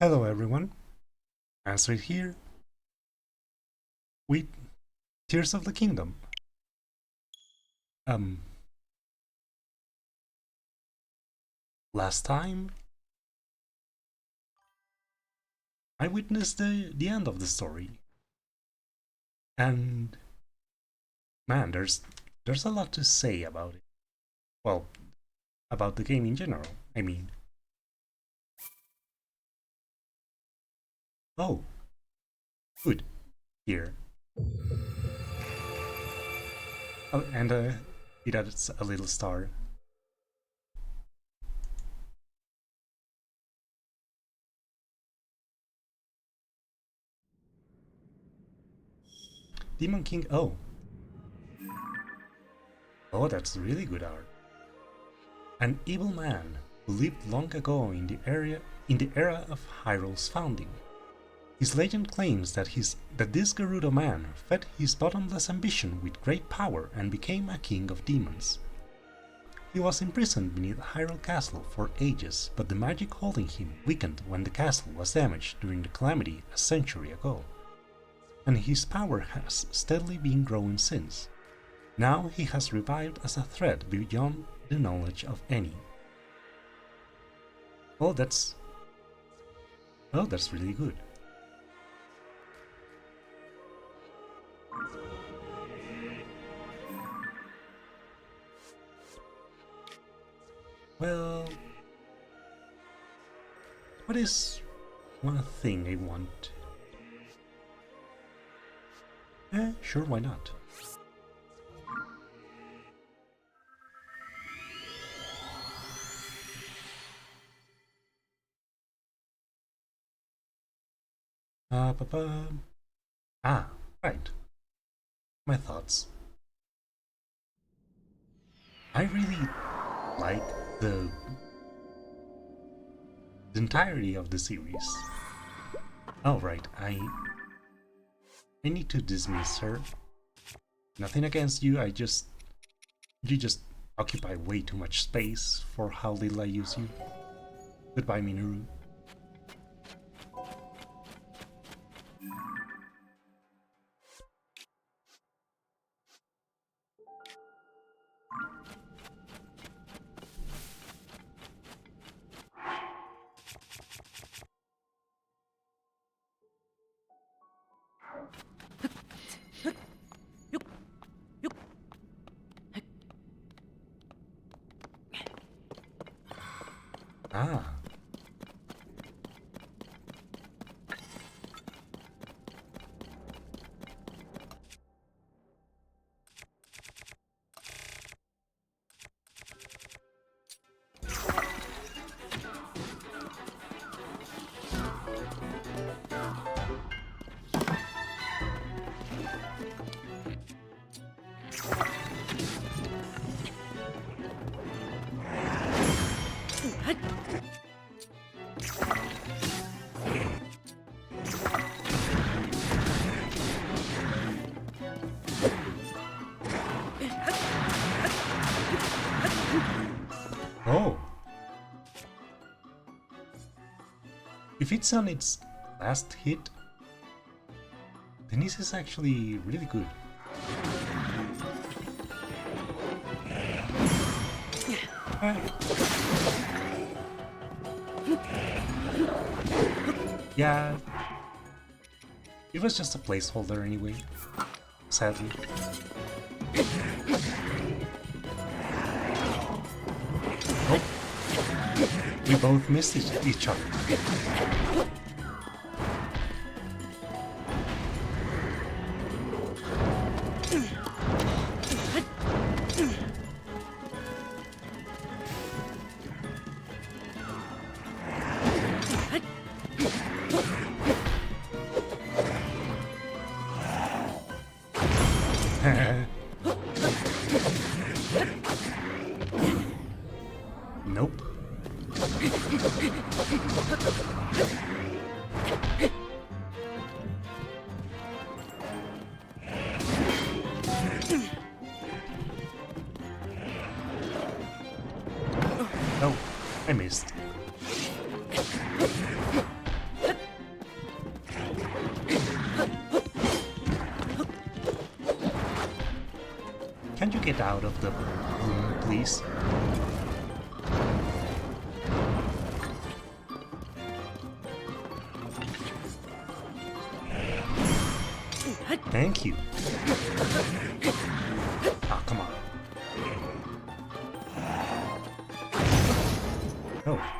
Hello everyone, Answer here with Tears of the Kingdom. Um, last time I witnessed the end of the story, and man, there's a lot to say about it. Well, about the game in general. I mean, oh, good here. Oh, and it adds a little star. Demon King. Oh, that's really good art. An evil man who lived long ago in the era of Hyrule's founding. His legend claims that this Gerudo man fed his bottomless ambition with great power and became a king of demons. He was imprisoned beneath Hyrule Castle for ages, but the magic holding him weakened when the castle was damaged during the calamity a century ago. And his power has steadily been growing since. Now he has revived as a threat beyond the knowledge of any. Oh, that's really good. Well, what is one thing I want? Sure, why not? Ba-ba. Ah, right. My thoughts. I really like the entirety of the series. Oh, right. I need to dismiss her. Nothing against you. You just occupy way too much space for how little I use you. Goodbye, Minoru. Ah. Oh. If it's on its last hit, then this is actually really good. Yeah, it was just a placeholder anyway, sadly. Oh, we both missed each other. Nope. Oh, I missed. Can you get out of the room, please? Thank you. Ah, come on. Oh.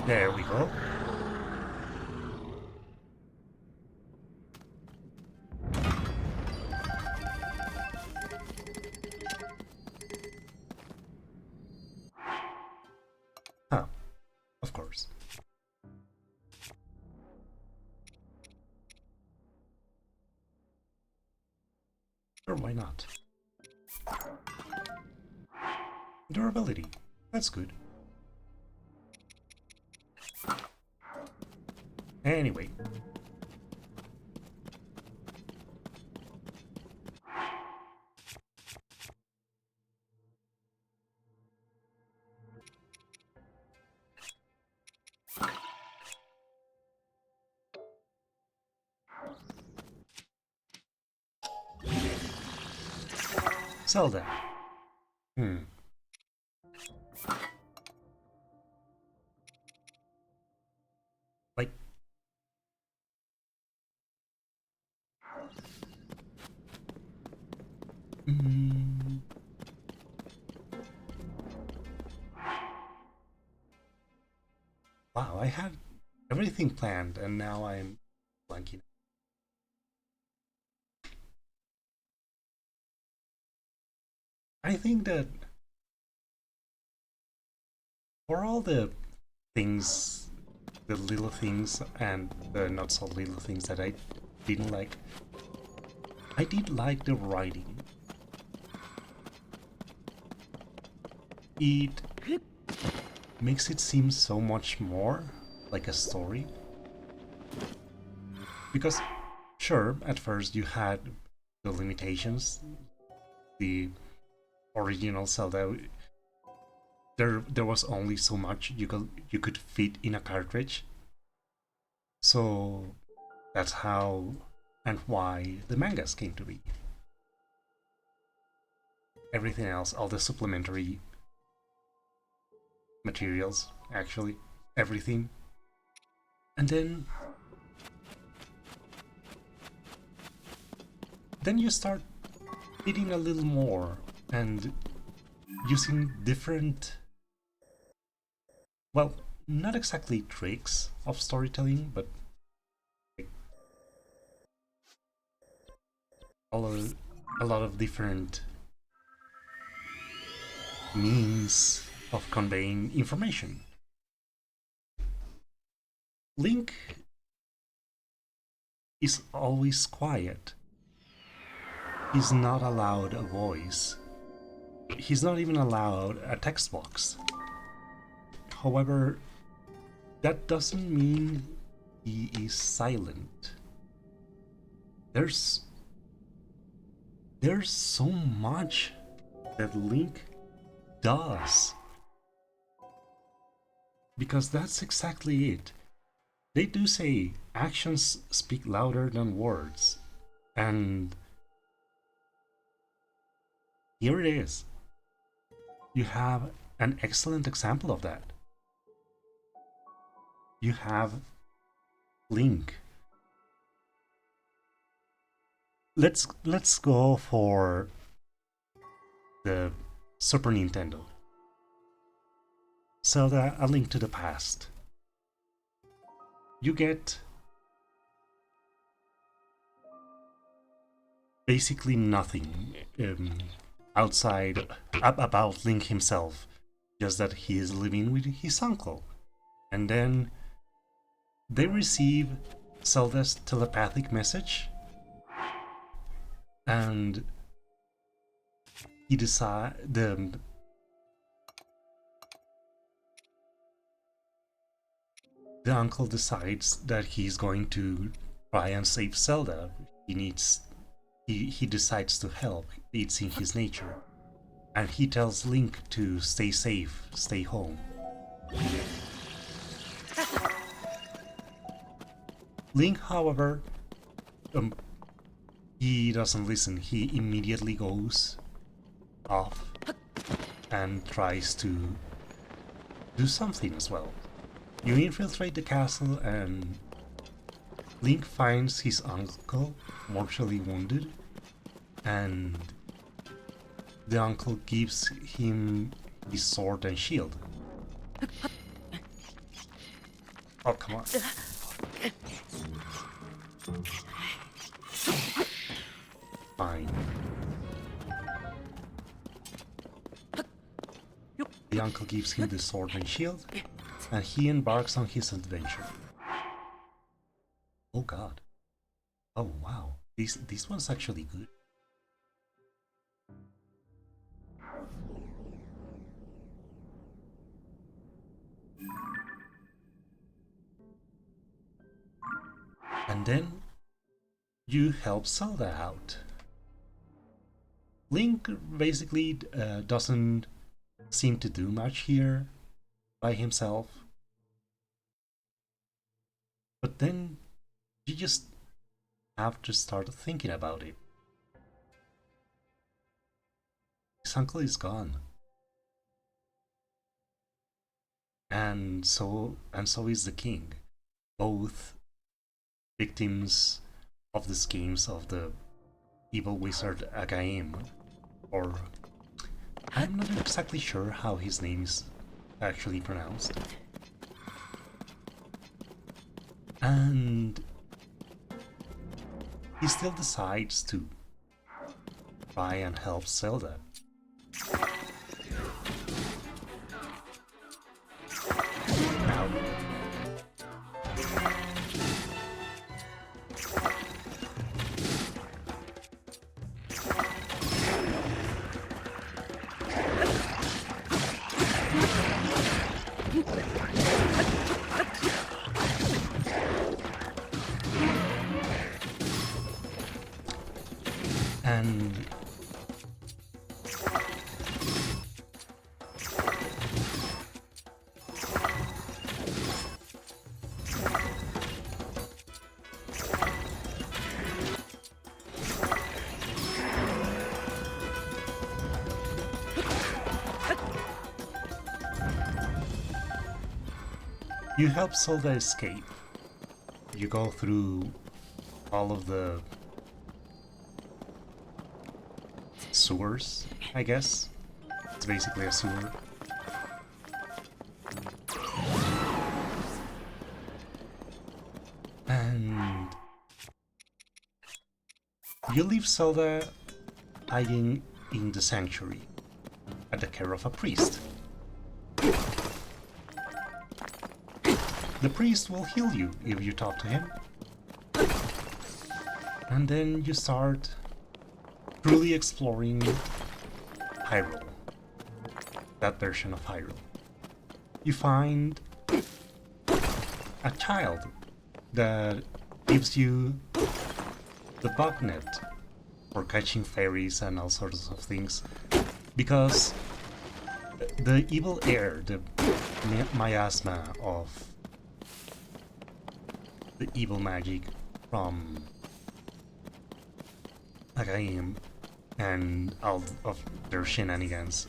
There we go. Huh, of course. Sure, why not? Durability. That's good. Anyway. Zelda. Like... Wow, I had everything planned and now I'm blanking. I think that for all the things, the little things and the not so little things that I didn't like, I did like the writing. It makes it seem so much more like a story. Because, sure, at first you had the limitations. The original Zelda, there was only so much you could fit in a cartridge. So that's how and why the mangas came to be. Everything else, all the supplementary materials, actually, everything. And then you start eating a little more and using different, well, not exactly tricks of storytelling, but like a lot of different means of conveying information. Link is always quiet. He's not allowed a voice. He's not even allowed a text box. However, that doesn't mean he is silent. There's so much that Link does. Because that's exactly it. They do say actions speak louder than words. And here it is. You have an excellent example of that. You have Link. Let's go for the Super Nintendo. Zelda: A Link to the Past. You get basically nothing outside about Link himself, just that he is living with his uncle. And then they receive Zelda's telepathic message, and he the uncle decides that he's going to try and save Zelda. He decides to help. It's in his nature. And he tells Link to stay safe, stay home. Link, however, he doesn't listen. He immediately goes off and tries to do something as well. You infiltrate the castle and Link finds his uncle mortally wounded, and the uncle gives him his sword and shield. Oh, come on. Fine. The uncle gives him the sword and shield, and he embarks on his adventure. Oh god. Oh wow. This one's actually good. And then you help Zelda out. Link basically doesn't seem to do much here by himself. But then you just have to start thinking about it. His uncle is gone. And so is the king. Both victims of the schemes of the evil wizard Agaim, or I'm not exactly sure how his name is actually pronounced. And he still decides to try and help Zelda. Now, and you help Zelda escape. You go through all of the sewers, I guess. It's basically a sewer. And you leave Zelda hiding in the sanctuary at the care of a priest. The priest will heal you if you talk to him. And then you start truly exploring Hyrule. That version of Hyrule. You find a child that gives you the bug net for catching fairies and all sorts of things, because the evil air, the miasma of the evil magic from Agaim and all of their shenanigans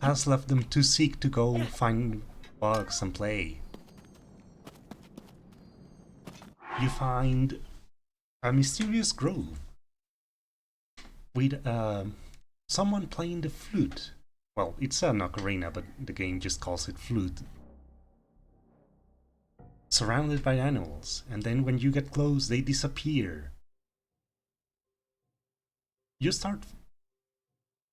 has left them too sick to go find bugs and play. You find a mysterious grove with someone playing the flute well, it's an ocarina, but the game just calls it flute. Surrounded by animals, and then when you get close, they disappear. You start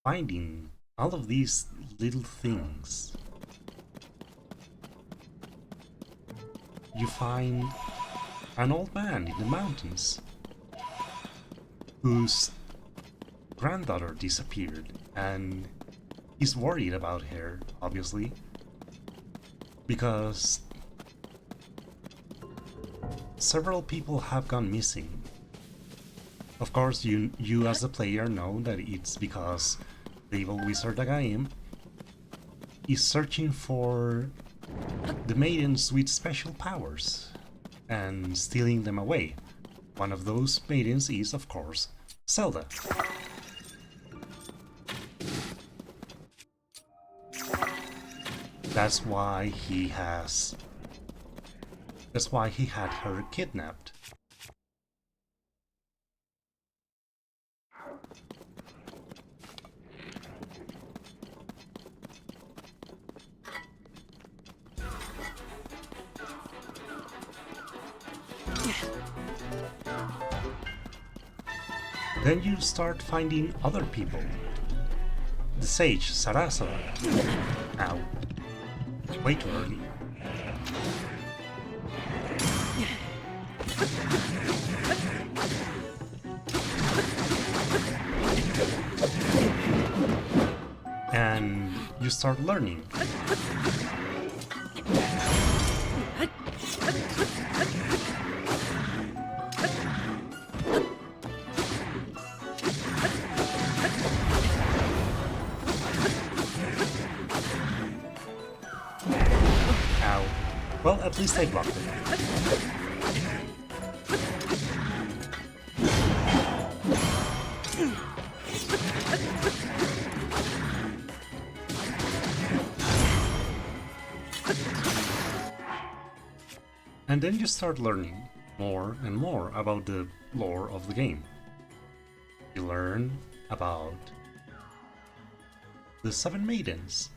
finding all of these little things. You find an old man in the mountains whose granddaughter disappeared, and he's worried about her, obviously, because several people have gone missing. Of course, you as a player know that it's because the evil wizard Agaim is searching for the maidens with special powers and stealing them away. One of those maidens is, of course, Zelda. That's why he had her kidnapped. Then you start finding other people. The sage, Sarasara. Ow. Way too early. And you start learning. Well, at least I blocked it. And then you start learning more and more about the lore of the game. You learn about the Seven Maidens.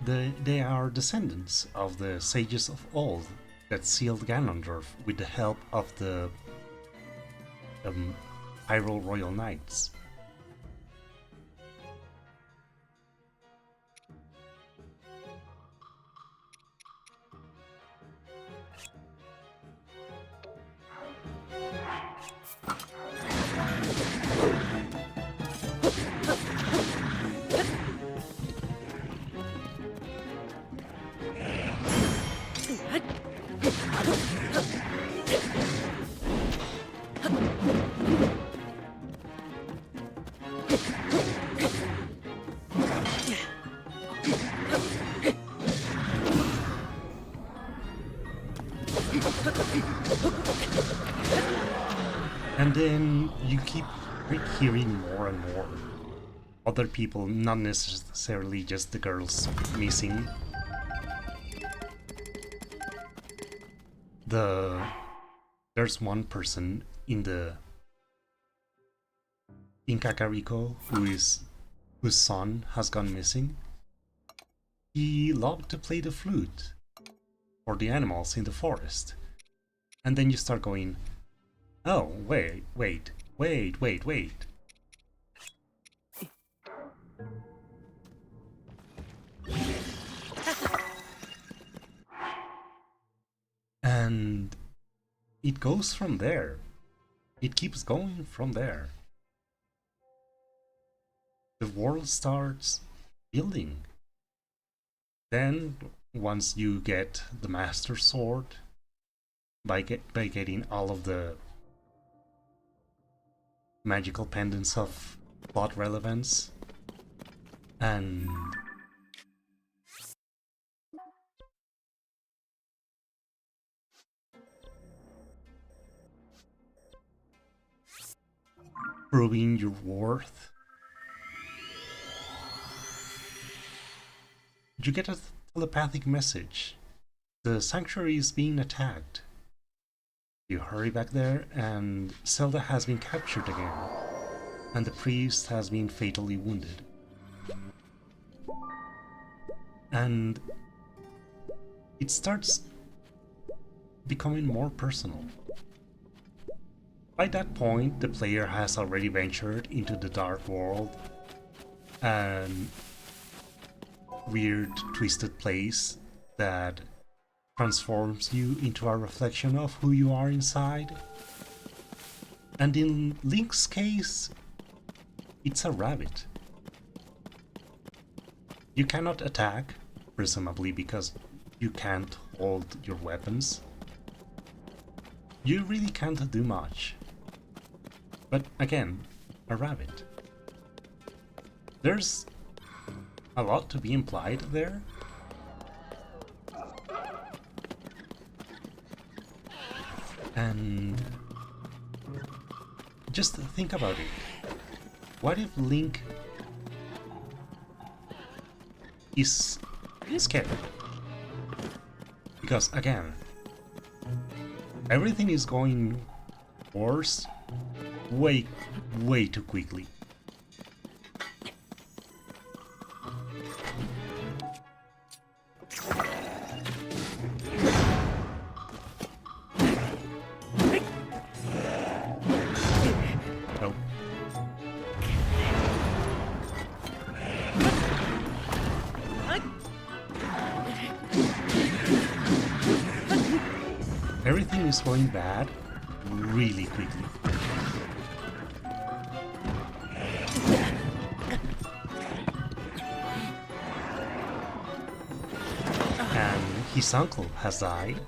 They are descendants of the sages of old that sealed Ganondorf with the help of the Hyrule Royal Knights. And then you keep hearing more and more other people, not necessarily just the girls missing. There's one person in Kakariko whose son has gone missing. He loved to play the flute for the animals in the forest. And then you start going, oh, wait. And it goes from there. It keeps going from there. The world starts building. Then, once you get the Master Sword, by getting all of the magical pendants of plot relevance, and proving your worth, you get a telepathic message. The sanctuary is being attacked. You hurry back there, and Zelda has been captured again, and the priest has been fatally wounded. And it starts becoming more personal. By that point, the player has already ventured into the dark world and weird, twisted place that transforms you into a reflection of who you are inside. And in Link's case, it's a rabbit. You cannot attack, presumably because you can't hold your weapons. You really can't do much. But again, a rabbit. There's a lot to be implied there. And just think about it. What if Link is scared? Because again, everything is going worse way too quickly. Oh. Everything is going bad really quickly. And his uncle has died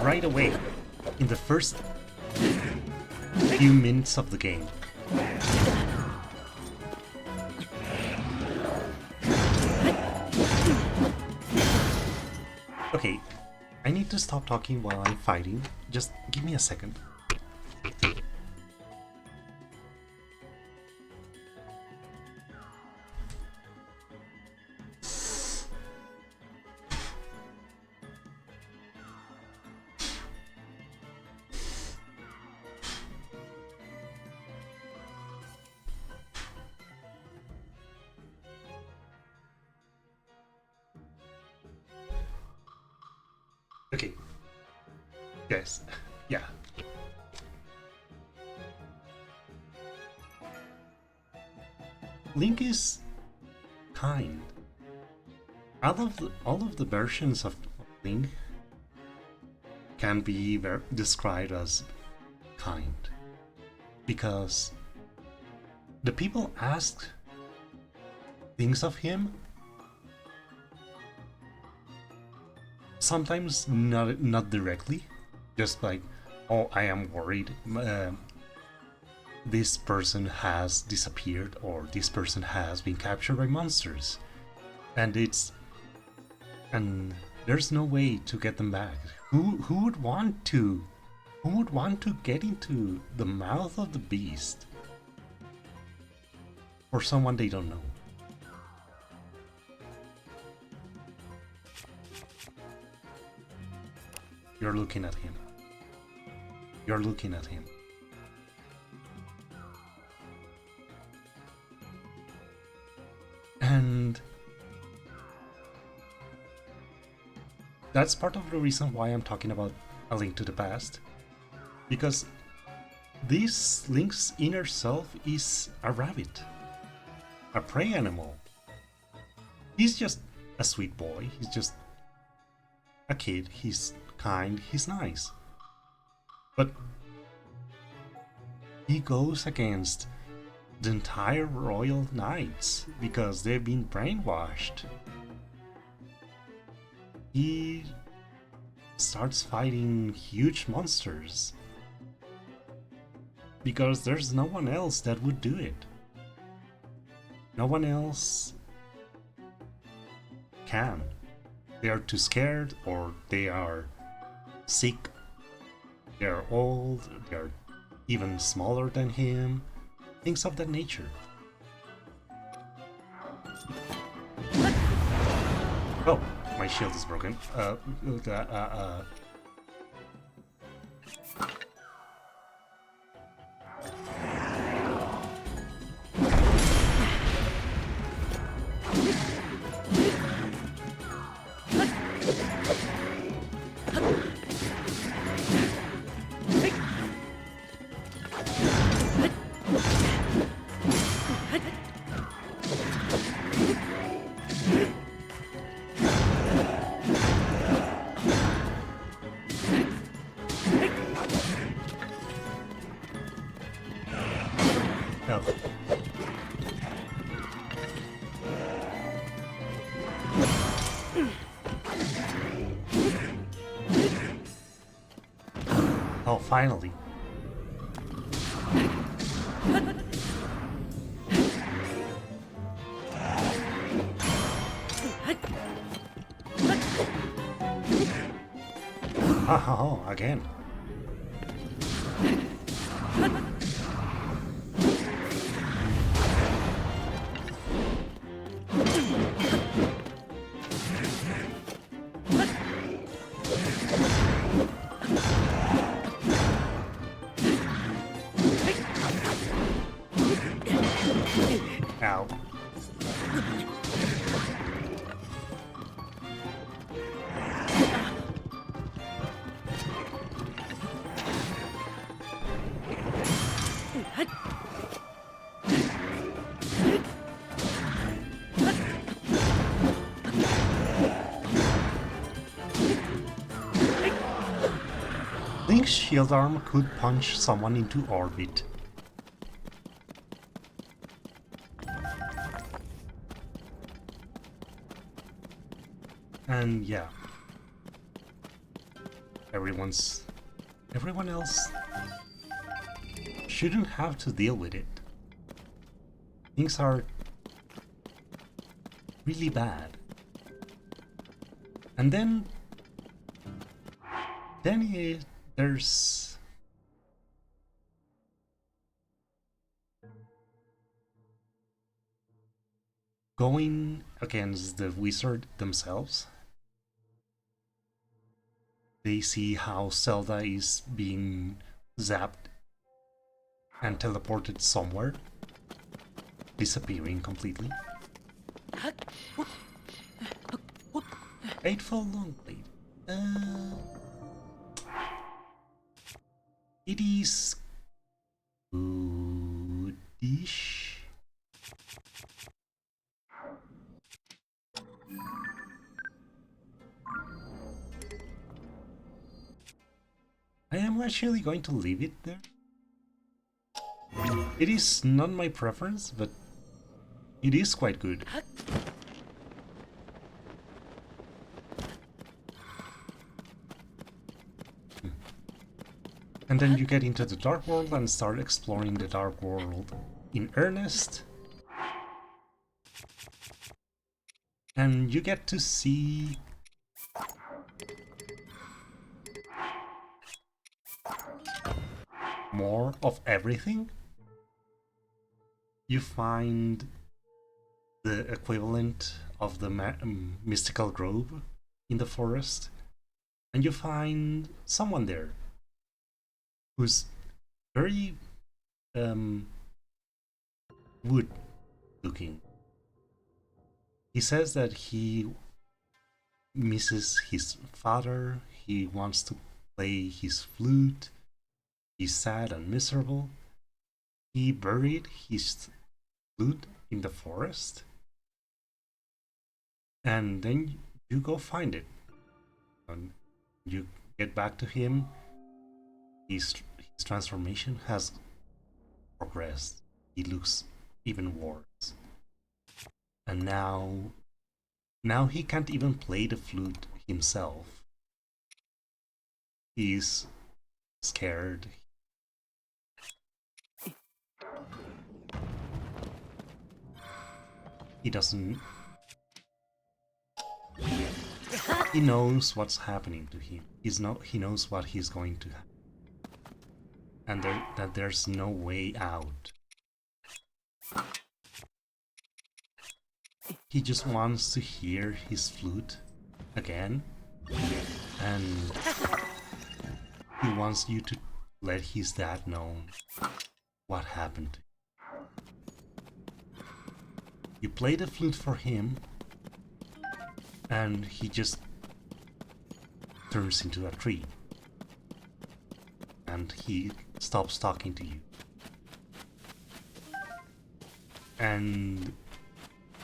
right away in the first few minutes of the game. Okay, I need to stop talking while I'm fighting. Just give me a second. Okay. Yes. Yeah. Link is kind. All of the versions of Link can be described as kind, because the people ask things of him. Sometimes not directly, just like, oh, I am worried this person has disappeared, or this person has been captured by monsters, and there's no way to get them back. Who would want to get into the mouth of the beast for someone they don't know? You're looking at him. You're looking at him. And that's part of the reason why I'm talking about A Link to the Past. Because this Link's inner self is a rabbit. A prey animal. He's just a sweet boy. He's just a kid. He's kind, he's nice. But he goes against the entire royal knights because they've been brainwashed. He starts fighting huge monsters because there's no one else that would do it. No one else can. They are too scared, or they are sick, they're old, they're even smaller than him, things of that nature. Oh, my shield is broken. No. Oh, finally. Oh, again. Ow. Link's shield arm could punch someone into orbit. And yeah, everyone else shouldn't have to deal with it. Things are really bad. And then there's going against the wizard themselves. They see how Zelda is being zapped and teleported somewhere, disappearing completely. Fateful Longblade. It is goodish. I am actually going to leave it there. It is not my preference, but it is quite good. And then you get into the Dark World and start exploring the Dark World in earnest. And you get to see more of everything. You find the equivalent of the mystical grove in the forest, and you find someone there who's very wood looking. He says that he misses his father, he wants to play his flute, he's sad and miserable. He buried his flute in the forest, and then you go find it. And you get back to him. His transformation has progressed. He looks even worse. And now he can't even play the flute himself. He's scared. He doesn't... He knows what's happening to him. He knows what he's going to happen. And that there's no way out. He just wants to hear his flute again, and he wants you to let his dad know what happened to him. You play the flute for him, and he just turns into a tree. And he stops talking to you. And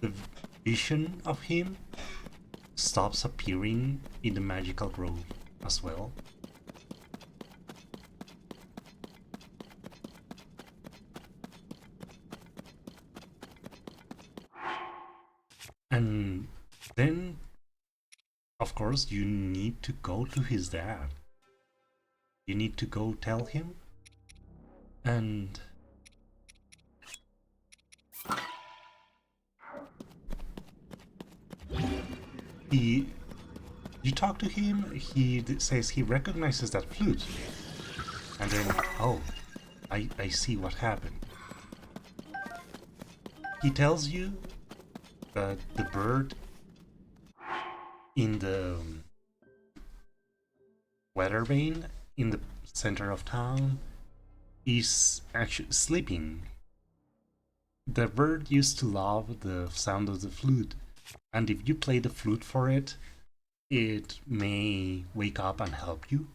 the vision of him stops appearing in the magical grove as well. And then, of course, you need to go to his dad. You need to go tell him. And he, you talk to him, he says he recognizes that flute. And then, oh, I see what happened. He tells you that the bird in the weather vane in the center of town is actually sleeping. The bird used to love the sound of the flute, and if you play the flute for it, it may wake up and help you.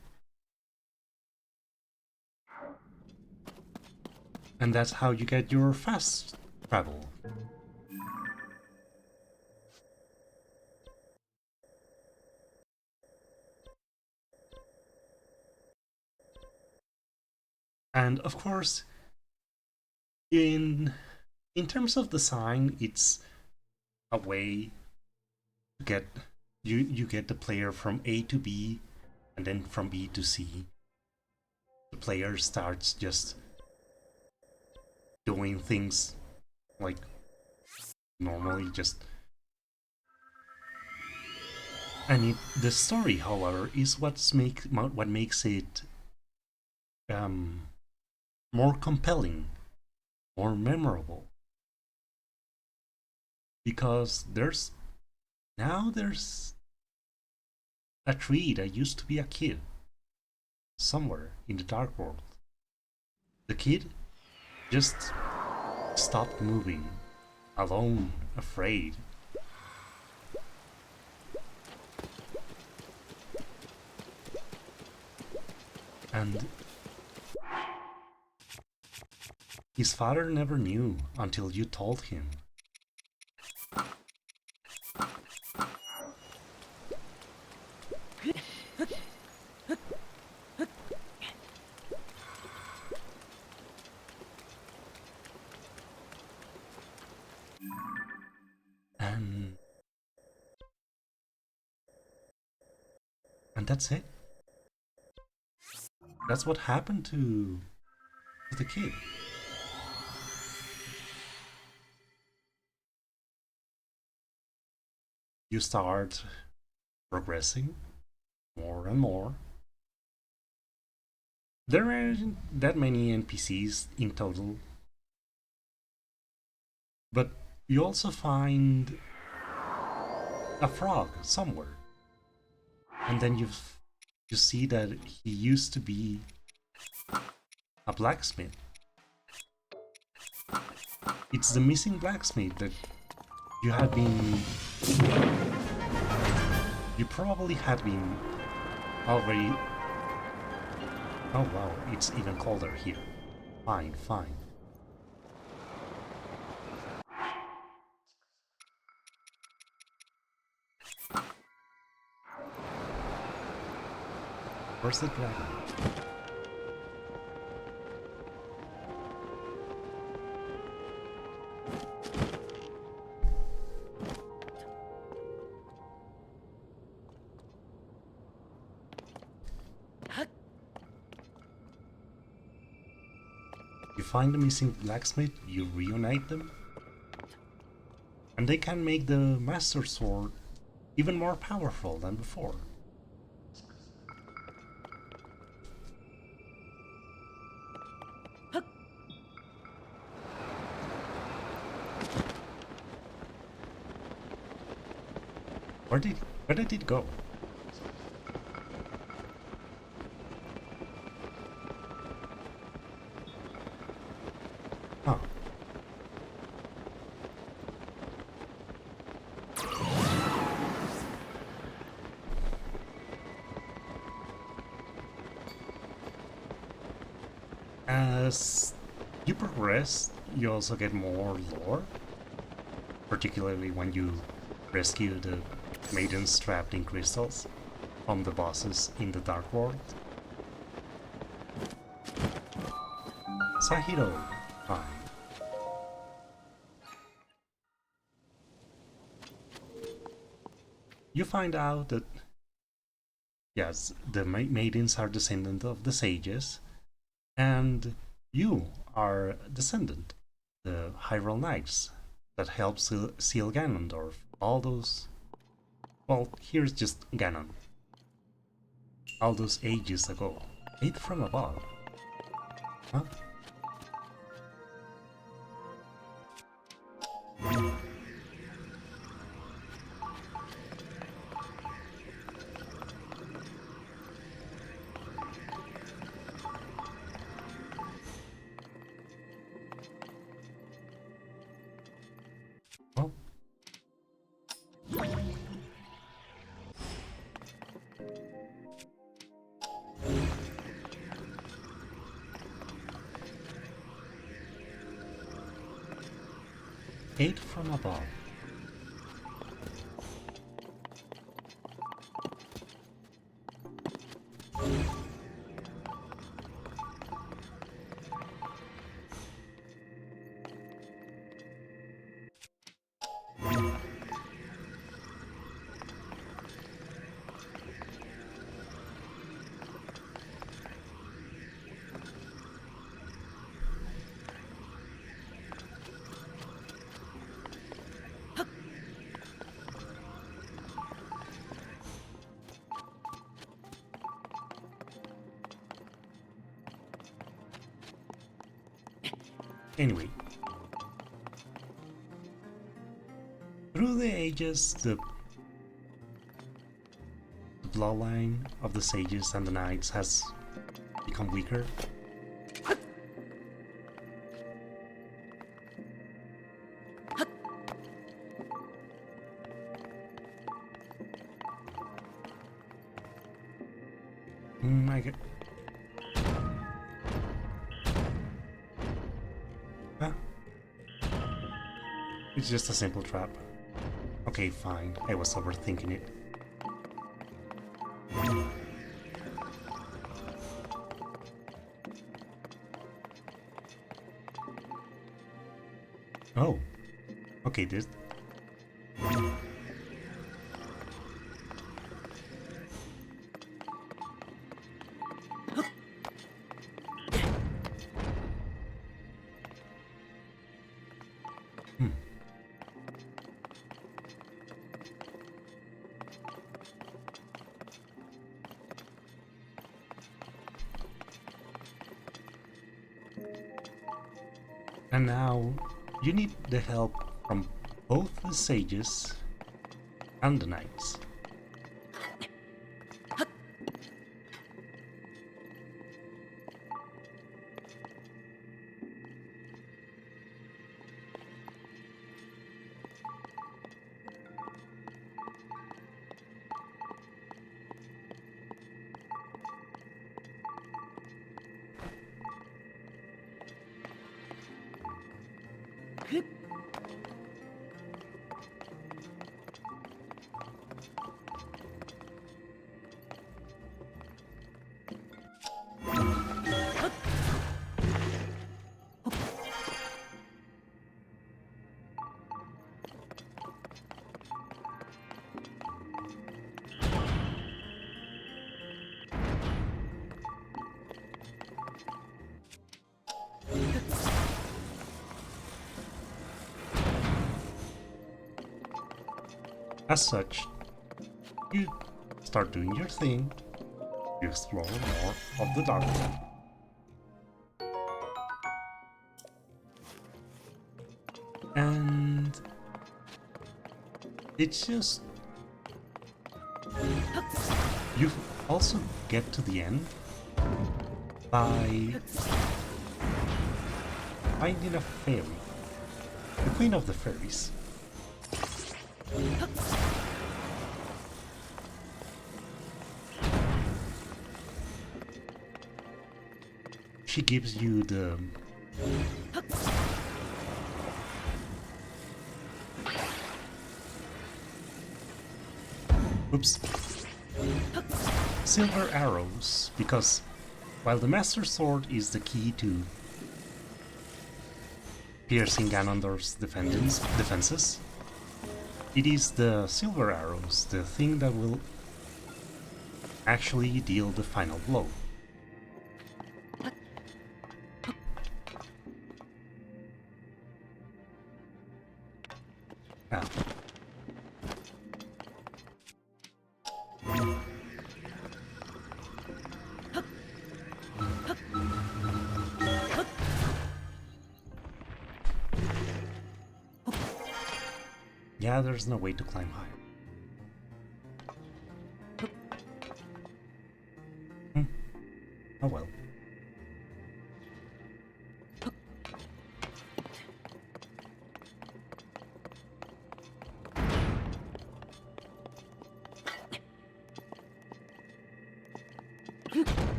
And that's how you get your fast travel. And of course, in terms of design, it's a way to get you get the player from A to B and then from B to C. The player starts just doing things like normally, just the story, however, is what makes it more compelling, more memorable, because there's a tree that used to be a kid somewhere in the dark world. The kid just stopped moving, alone, afraid. And his father never knew until you told him. And that's it. That's what happened to the kid. You start progressing more and more. There aren't that many NPCs in total, but you also find a frog somewhere, and then you see that he used to be a blacksmith. It's the missing blacksmith that you had been. You probably had been already. Oh wow, it's even colder here. Fine, fine. Where's the dragon? You find the missing blacksmith, you reunite them, and they can make the Master Sword even more powerful than before. Where did it go? Huh. As you progress, you also get more lore, particularly when you rescue the maidens trapped in crystals from the bosses in the Dark World. Sahiro, fine. you find out that yes, the maidens are descendant of the sages, and you are descendant, the Hyrule Knights that helped seal Ganondorf. All those, well, here's just Ganon. All those ages ago, made from above. Huh? Well, 8 from above. Anyway, through the ages, the bloodline of the sages and the knights has become weaker. I get. Huh? It's just a simple trap. Okay, fine. I was overthinking it. Oh. Okay, this. And now you need the help from both the sages and the knights. As such, you start doing your thing, you explore more of the dark room. And it's just... You also get to the end by finding a fairy, the queen of the fairies. She gives you the silver arrows, because while the Master Sword is the key to piercing Ganondorf's defenses, It is the silver arrows, the thing that will actually deal the final blow. Now, yeah, there's no way to climb higher. Oh well.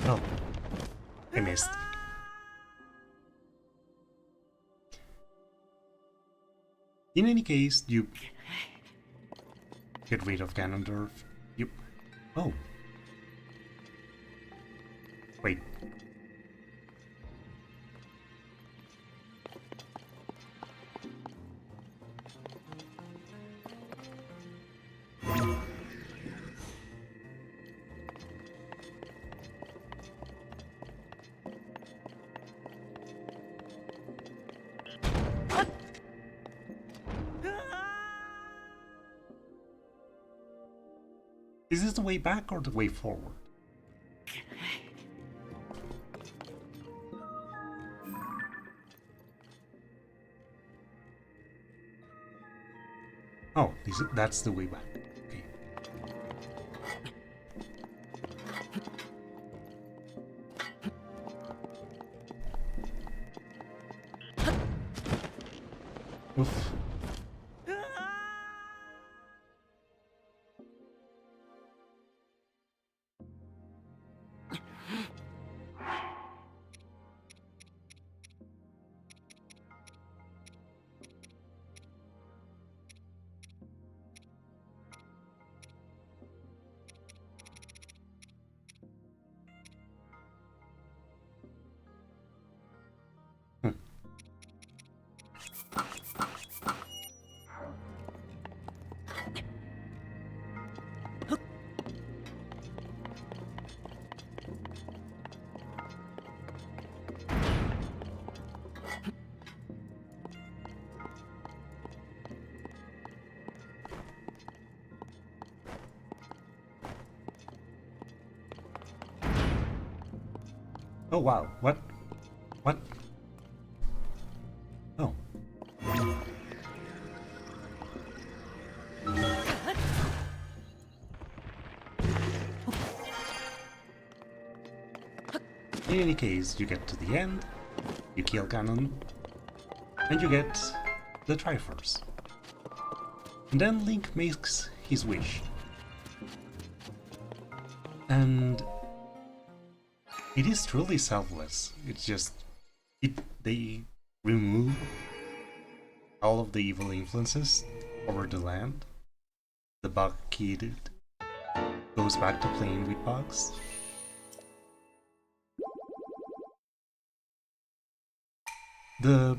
Oh, I missed. In any case, you get rid of Ganondorf. You... Oh. Wait. Is this the way back or the way forward? Oh, that's the way back. Okay. Oof. Oh wow, what? What? Oh. In any case, you get to the end, you kill Ganon, and you get the Triforce. And then Link makes his wish. And it is truly selfless. It's just they remove all of the evil influences over the land. The bug kid goes back to playing with bugs. The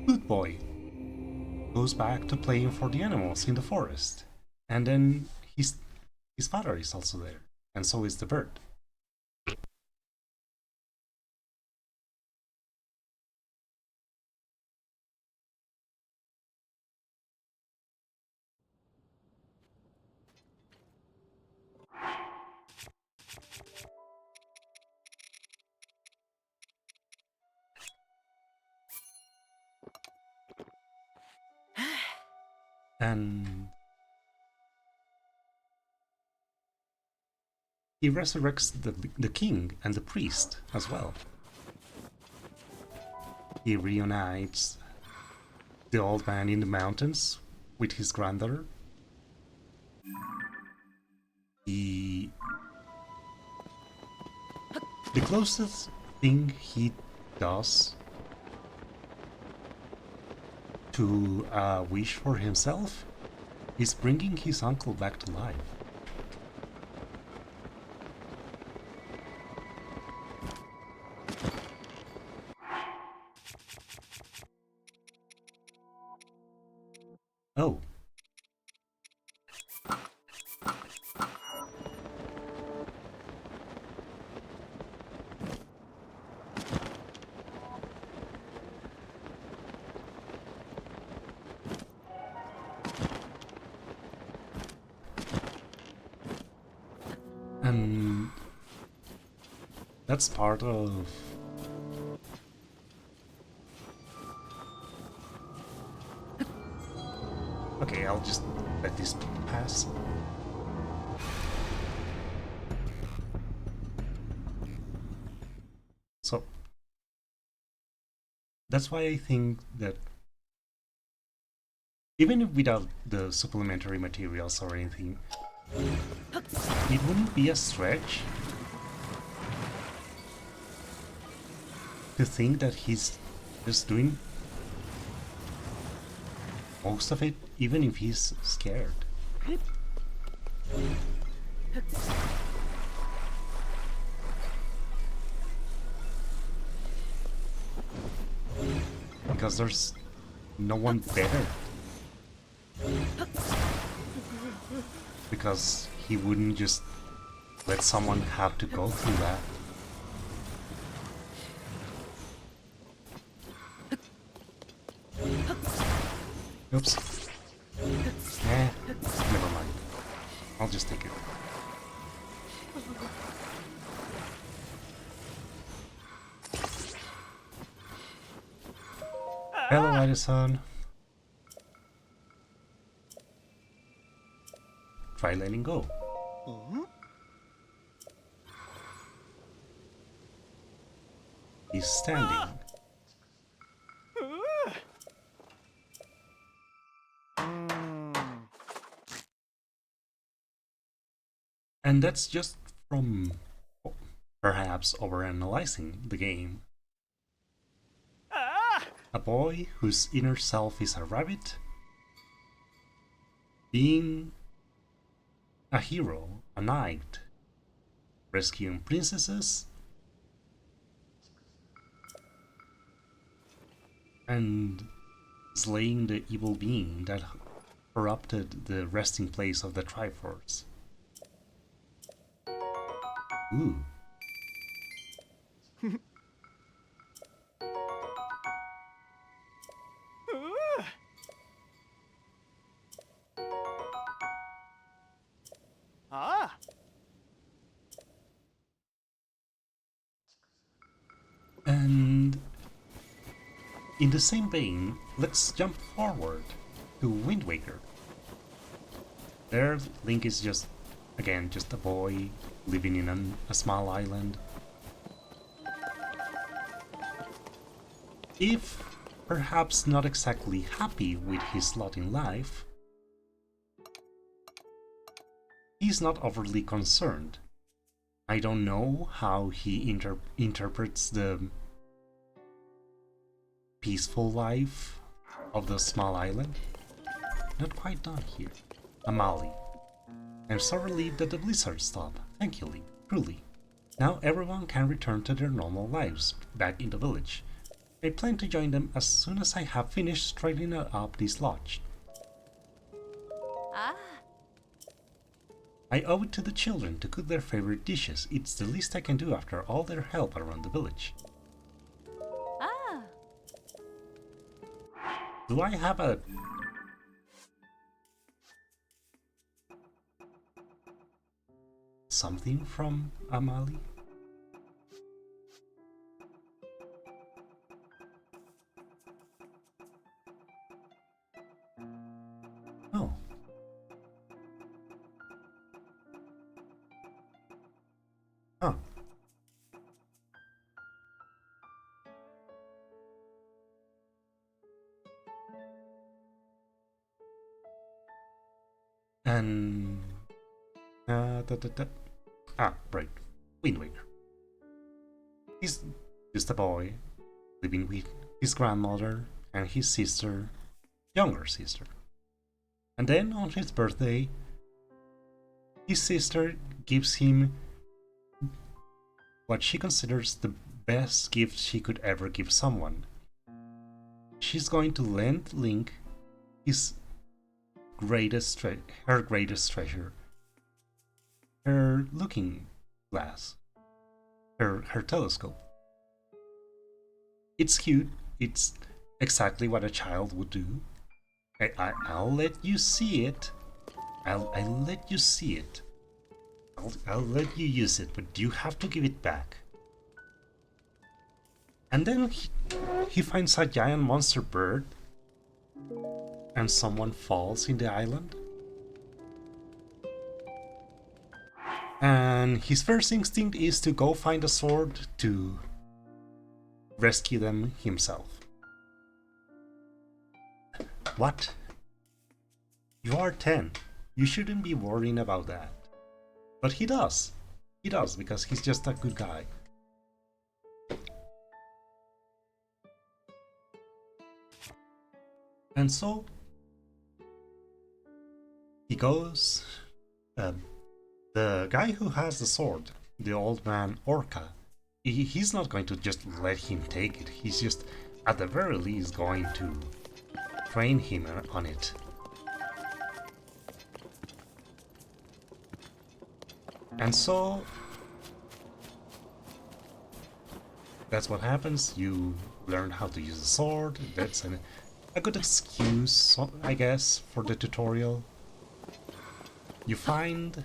boot boy goes back to playing for the animals in the forest. And then his father is also there, and so is the bird. And he resurrects the king and the priest as well. He reunites the old man in the mountains with his granddaughter. The closest thing he does to a wish for himself is bringing his uncle back to life. Oh, And that's part of... Okay, I'll just let this pass. So that's why I think that even without the supplementary materials or anything, it wouldn't be a stretch to think that he's just doing most of it, even if he's scared. Because there's no one better. Because he wouldn't just let someone have to go through that. Oops. Never mind. I'll just take it. Hello, Edison. Try letting go. He's standing. And that's just from perhaps overanalyzing the game. A boy whose inner self is a rabbit being a hero, a knight, rescuing princesses, and slaying the evil being that corrupted the resting place of the Triforce. Ooh. And in the same vein, let's jump forward to Wind Waker. There, Link is just, again, just a boy living in a small island. If perhaps not exactly happy with his lot in life, he's not overly concerned. I don't know how he interprets the peaceful life of the small island. Not quite done here. Amali. I'm so relieved that the blizzard stopped. Thank you, Link. Truly. Now everyone can return to their normal lives back in the village. I plan to join them as soon as I have finished straightening up this lodge. I owe it to the children to cook their favorite dishes. It's the least I can do after all their help around the village. Do I have a... something from Amali? Oh. Huh. And... right. Wind Waker. He's just a boy, living with his grandmother and his sister, younger sister. And then on his birthday, his sister gives him what she considers the best gift she could ever give someone. She's going to lend Link his her greatest treasure, her looking glass, her telescope. It's cute. It's exactly what a child would do. I'll let you see it. I'll let you see it. I'll let you use it, but you have to give it back. And then he finds a giant monster bird, and someone falls in the island. And his first instinct is to go find a sword to rescue them himself. What? You are 10. You shouldn't be worrying about that. But he does. He does, because he's just a good guy. And so he goes. The guy who has the sword, the old man Orca, he's not going to just let him take it. He's just, at the very least, going to train him on it. And so that's what happens. You learn how to use a sword. That's a good excuse, I guess, for the tutorial. You find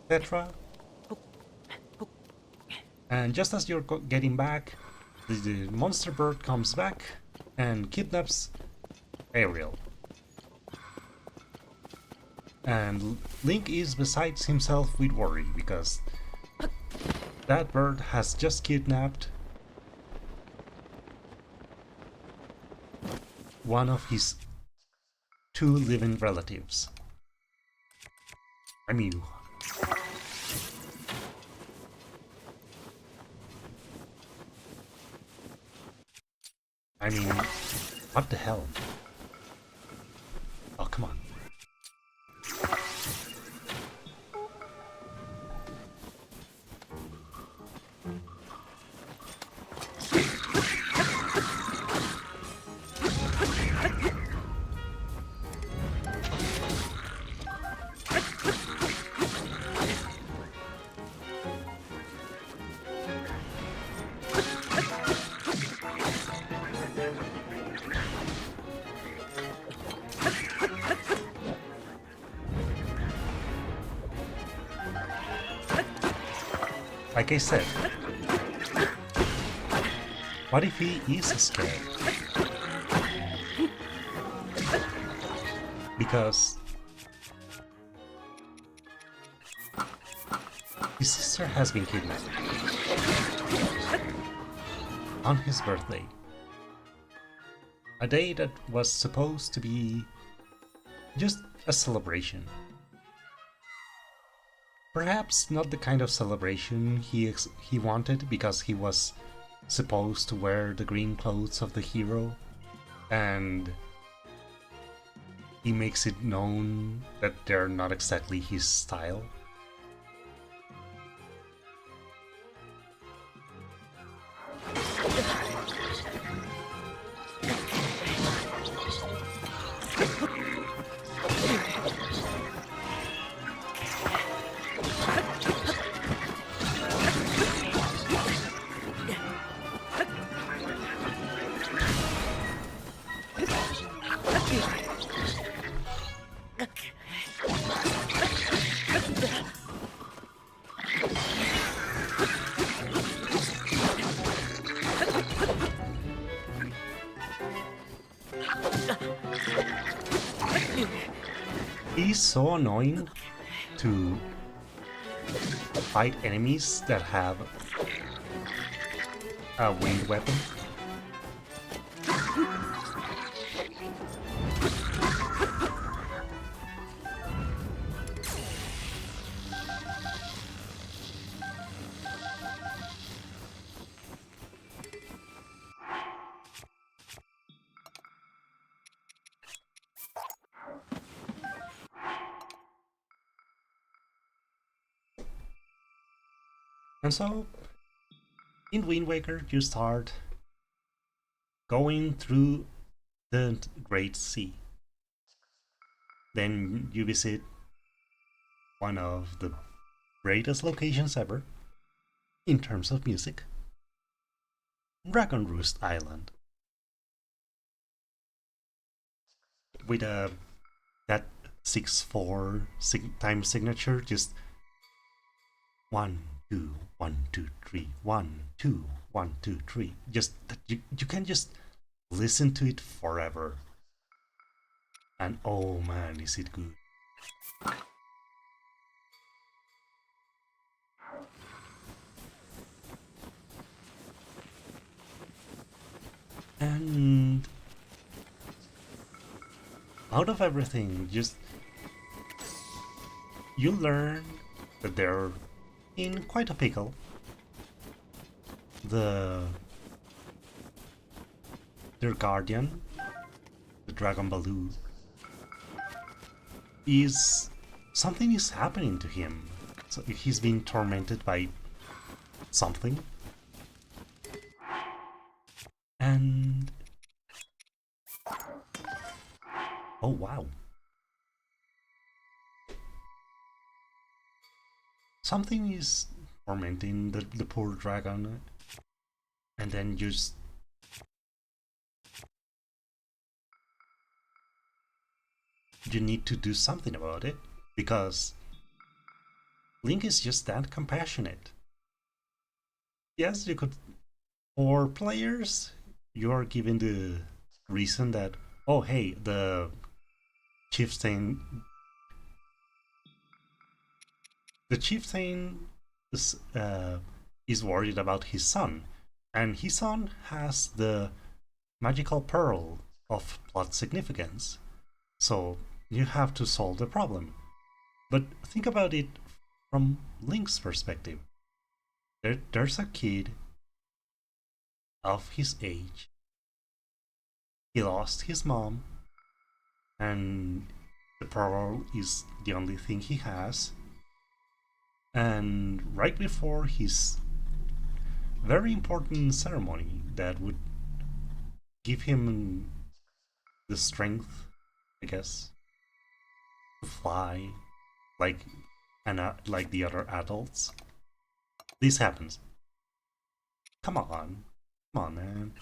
Petra, and just as you're getting back, the monster bird comes back and kidnaps Ariel. And Link is besides himself with worry, because that bird has just kidnapped one of his 2 living relatives. I mean, what the hell? Oh, come on. Like I said, what if he is scared? Because his sister has been kidnapped on his birthday. A day that was supposed to be just a celebration. Perhaps not the kind of celebration he wanted, because he was supposed to wear the green clothes of the hero, and he makes it known that they're not exactly his style. He's so annoying to fight enemies that have a winged weapon. And so, in Wind Waker, you start going through the Great Sea. Then you visit one of the greatest locations ever, in terms of music, Dragon Roost Island. With that 6-4 time signature just 1, 2, 1, 2, 3, 1, 2, 1, 2, 3. Just that you can just listen to it forever. And oh man, is it good. And out of everything, just you learn that they're in quite a pickle. Their guardian, the Dragon Baloo, is something is happening to him. So he's being tormented by something. And oh wow. Something is tormenting the poor dragon, and then just you need to do something about it because Link is just that compassionate. Yes, you could, for players, you are given the reason that, oh hey, chieftain the chieftain is worried about his son, and his son has the magical pearl of plot significance. So you have to solve the problem. But think about it from Link's perspective. There's a kid of his age. He lost his mom, and the pearl is the only thing he has. And right before his very important ceremony that would give him the strength, I guess, to fly like like the other adults, this happens. Come on, man.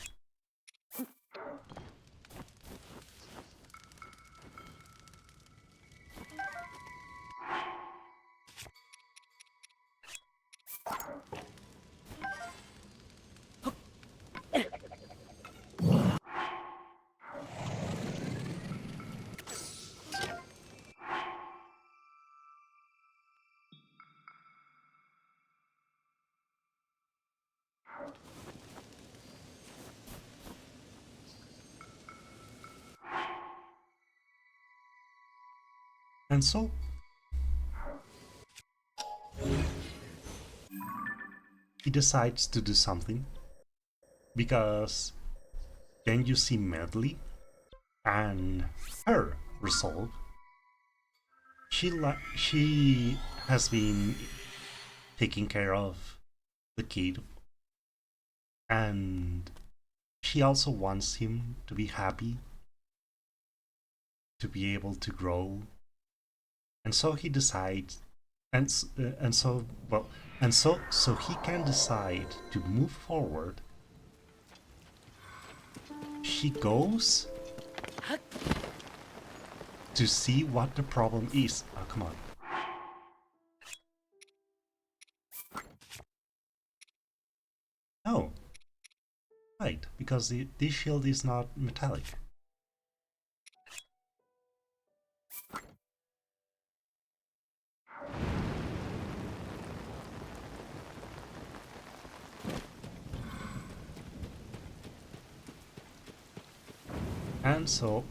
And so he decides to do something because then you see Medley and her resolve. She has been taking care of the kid, and she also wants him to be happy, to be able to grow. And so he decides, and so well, and so he can decide to move forward. She goes to see what the problem is. Oh, come on. No. Right, because this shield is not metallic. And so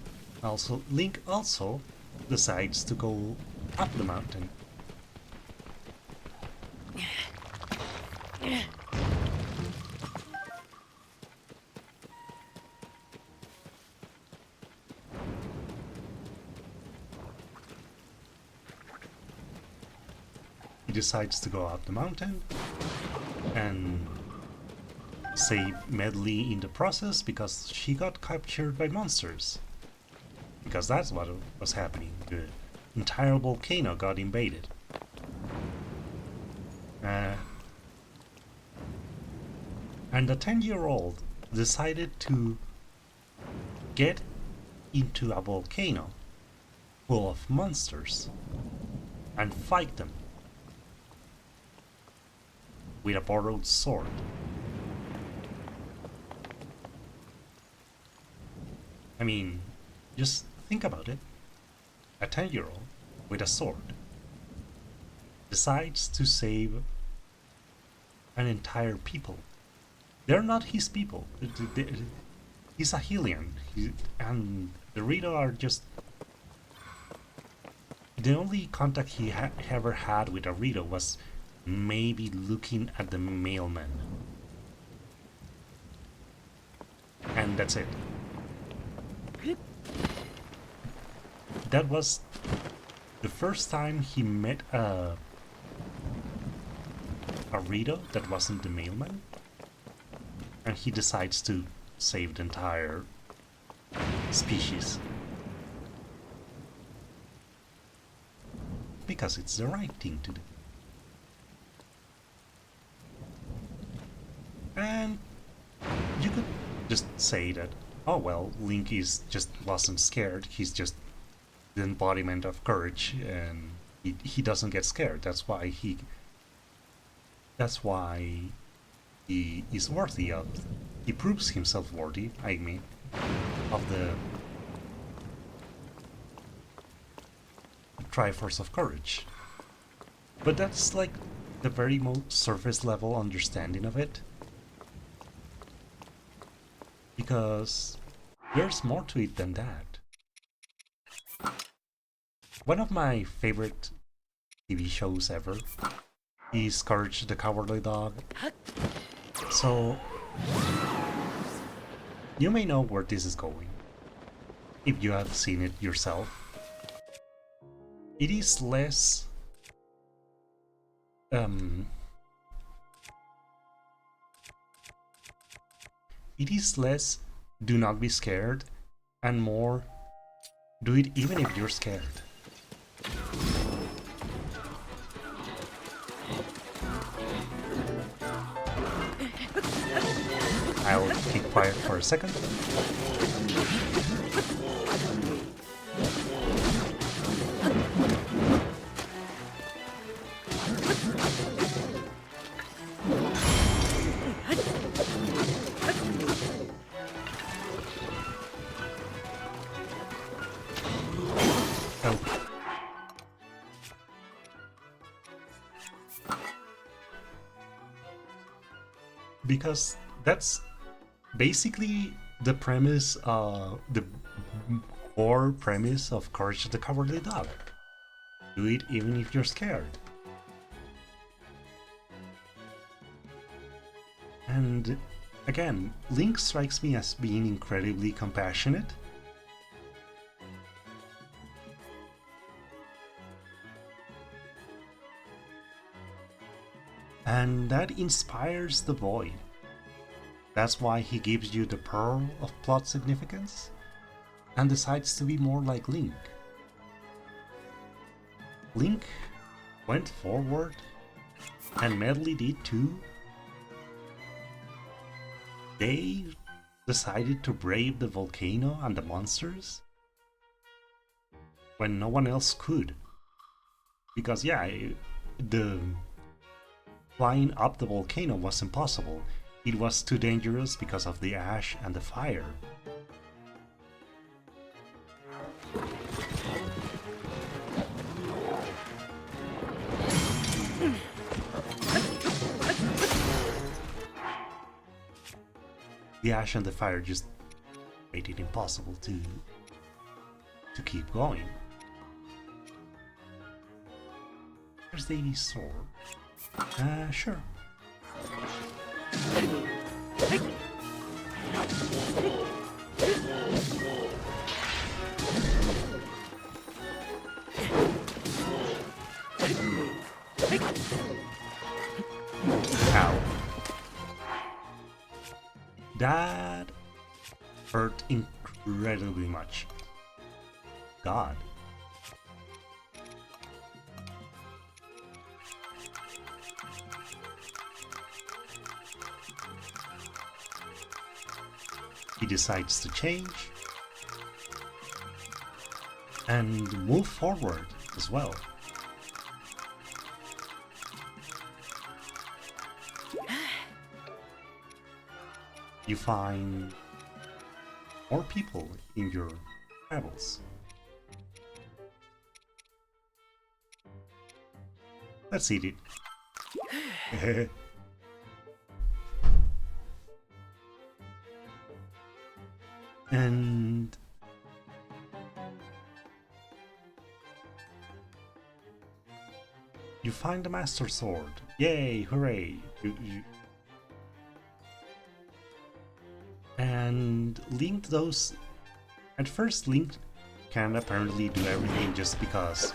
also Link also decides to go up the mountain. He decides to go up the mountain and save Medley in the process because she got captured by monsters. Because that's what was happening. The entire volcano got invaded. And the 10-year-old decided to get into a volcano full of monsters and fight them. with a borrowed sword. I mean, just think about it. A 10-year-old with a sword decides to save an entire people. They're not his people. He's a Hylian, and the Rito are just... The only contact he ever had with a Rito was maybe looking at the mailman. And that's it. That was the first time he met a Rito that wasn't the mailman. And he decides to save the entire species. Because it's the right thing to do. And you could just say that, oh well, Link just wasn't scared, he's just the embodiment of courage, and he doesn't get scared. That's why he is worthy of... He proves himself worthy, I mean, of the Triforce of Courage. But that's like the very most surface level understanding of it. Because there's more to it than that. One of my favorite TV shows ever is Courage the Cowardly Dog. So, you may know where this is going, if you have seen it yourself. It is less... it is less do not be scared, and more do it even if you're scared. I'll keep quiet for a second. Because that's basically the premise, the core premise of Courage the Cowardly Dog. Do it even if you're scared. And again, Link strikes me as being incredibly compassionate. And that inspires the boy. That's why he gives you the pearl of plot significance and decides to be more like Link. Link went forward, and Medley did too. They decided to brave the volcano and the monsters when no one else could. Because yeah, the flying up the volcano was impossible. It was too dangerous because of the ash and the fire. The ash and the fire just made it impossible to keep going. There's the 80 sword. Sure. Ow. That hurt incredibly much. God. He decides to change and move forward as well. you find more people in your travels. Let's eat it. And you find the Master Sword. Yay, hooray! And Link those... At first Link can apparently do everything just because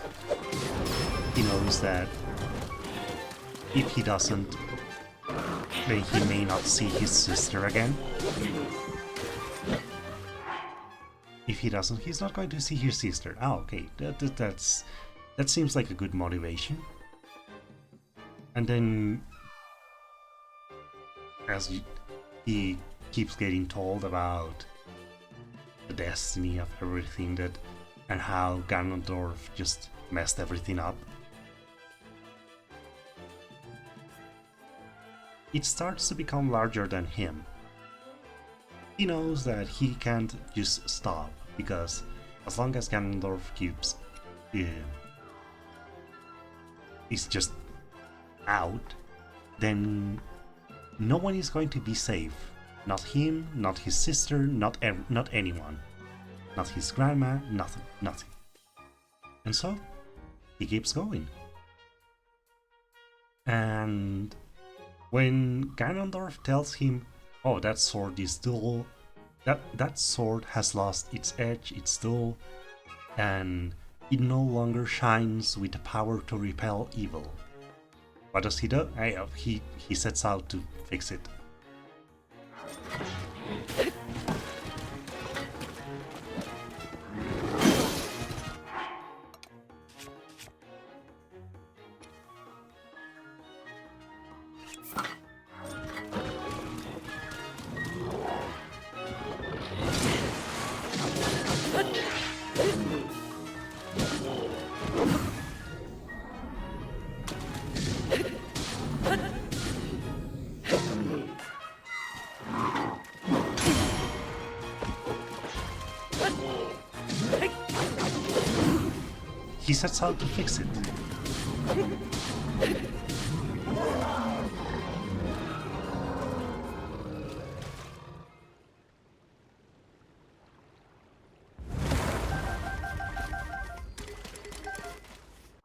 he knows that if he doesn't, then he may not see his sister again. If he doesn't, he's not going to see his sister. Oh, okay, that seems like a good motivation. And then, as he keeps getting told about the destiny of everything and how Ganondorf just messed everything up, it starts to become larger than him. He knows that he can't just stop, because as long as Ganondorf keeps is just out, then no one is going to be safe. Not him, not his sister, not anyone. Not his grandma, nothing. And so, he keeps going. And when Ganondorf tells him, oh, that sword is dull, that sword has lost its edge, its dull, and it no longer shines with the power to repel evil. What does he do? He sets out to fix it. He sets out to fix it.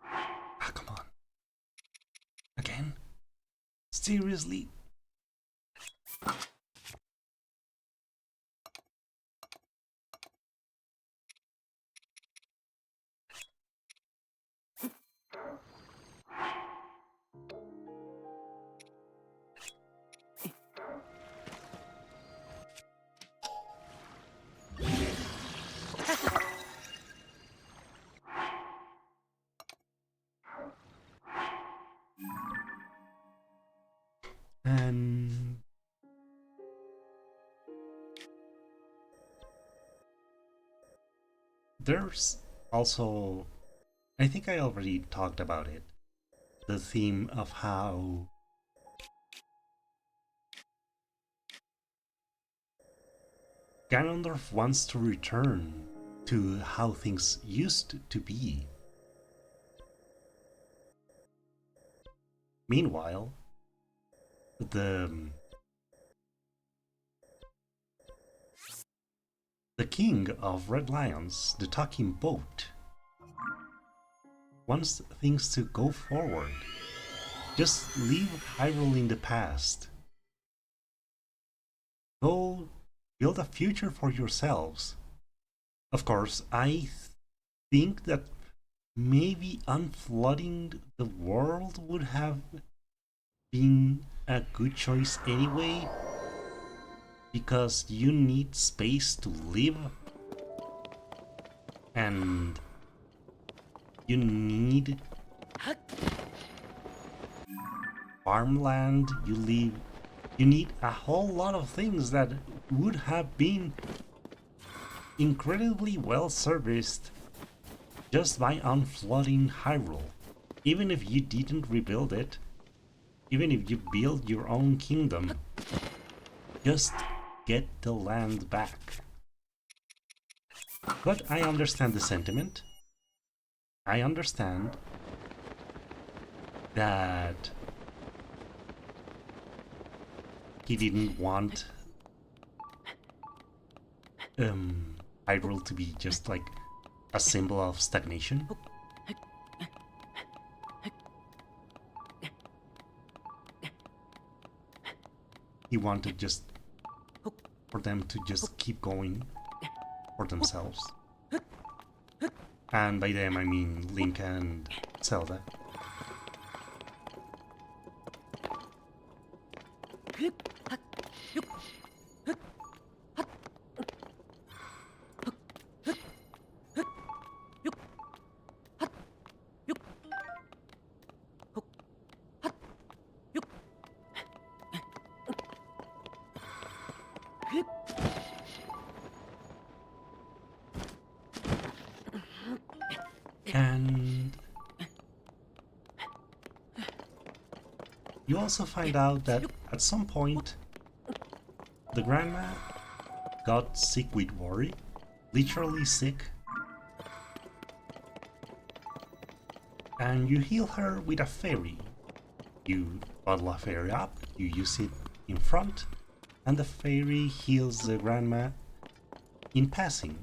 Ah, come on. Again? Seriously? And there's also, I think I already talked about it, the theme of how Ganondorf wants to return to how things used to be. Meanwhile, the king of Red Lions, the talking boat, wants things to go forward. Just leave Hyrule in the past. Go build a future for yourselves. Of course, I think that maybe unflooding the world would have been a good choice anyway, because you need space to live, and you need farmland, you need a whole lot of things that would have been incredibly well serviced just by unflooding Hyrule. Even if you didn't rebuild it, even if you build your own kingdom, just get the land back. But I understand the sentiment. I understand that he didn't want Hyrule to be just like a symbol of stagnation. He wanted just for them to just keep going for themselves. And by them I mean Link and Zelda. And you also find out that at some point the grandma got sick with worry, literally sick, and you heal her with a fairy. You bottle a fairy up, you use it in front, and the fairy heals the grandma in passing.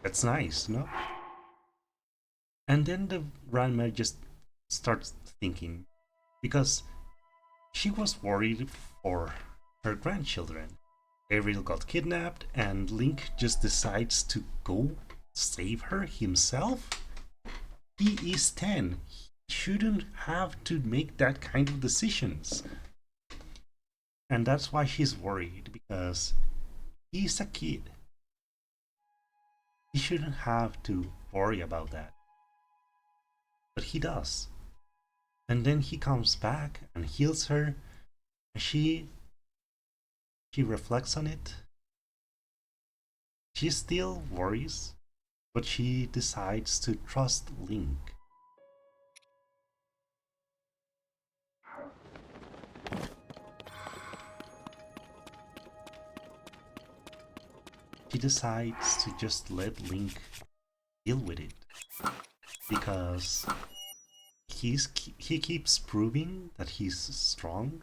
That's nice, no? And then the grandma just starts thinking, because she was worried for her grandchildren. Ariel got kidnapped and Link just decides to go save her himself? He is 10. He shouldn't have to make that kind of decisions. And that's why she's worried, because he's a kid. He shouldn't have to worry about that. But he does. And then he comes back and heals her, and she reflects on it. She still worries, but she decides to trust Link. She decides to just let Link deal with it, because he keeps proving that he's strong.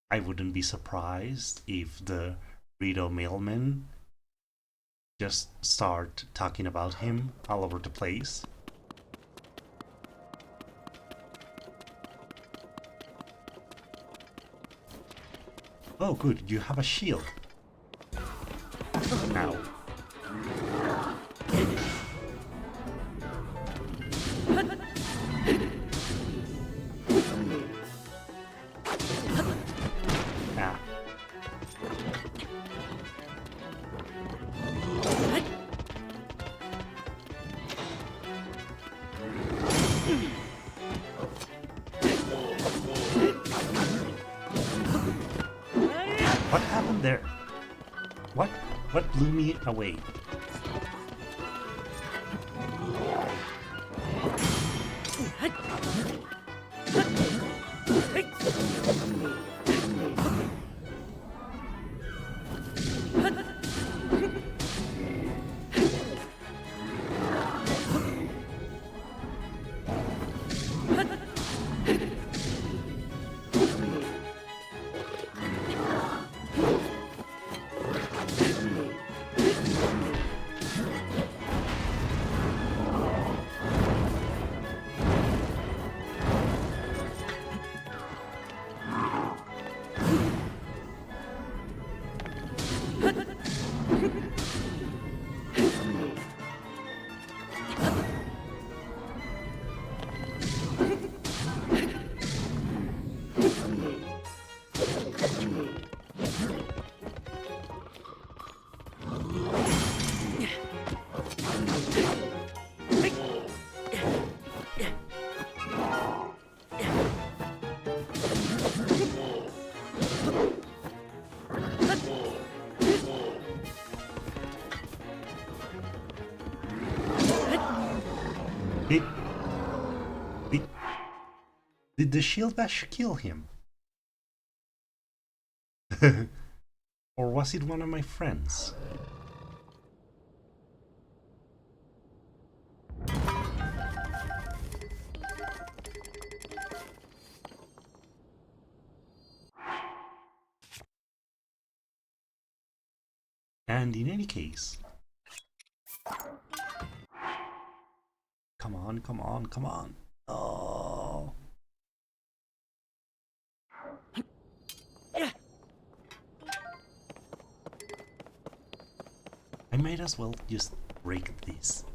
I wouldn't be surprised if the Rito mailmen just start talking about him all over the place. Oh good, you have a shield. Now. What happened there? What blew me away? Did the shield bash kill him? Or was it one of my friends? And in any case, come on, come on, come on. Oh. I might as well just break this.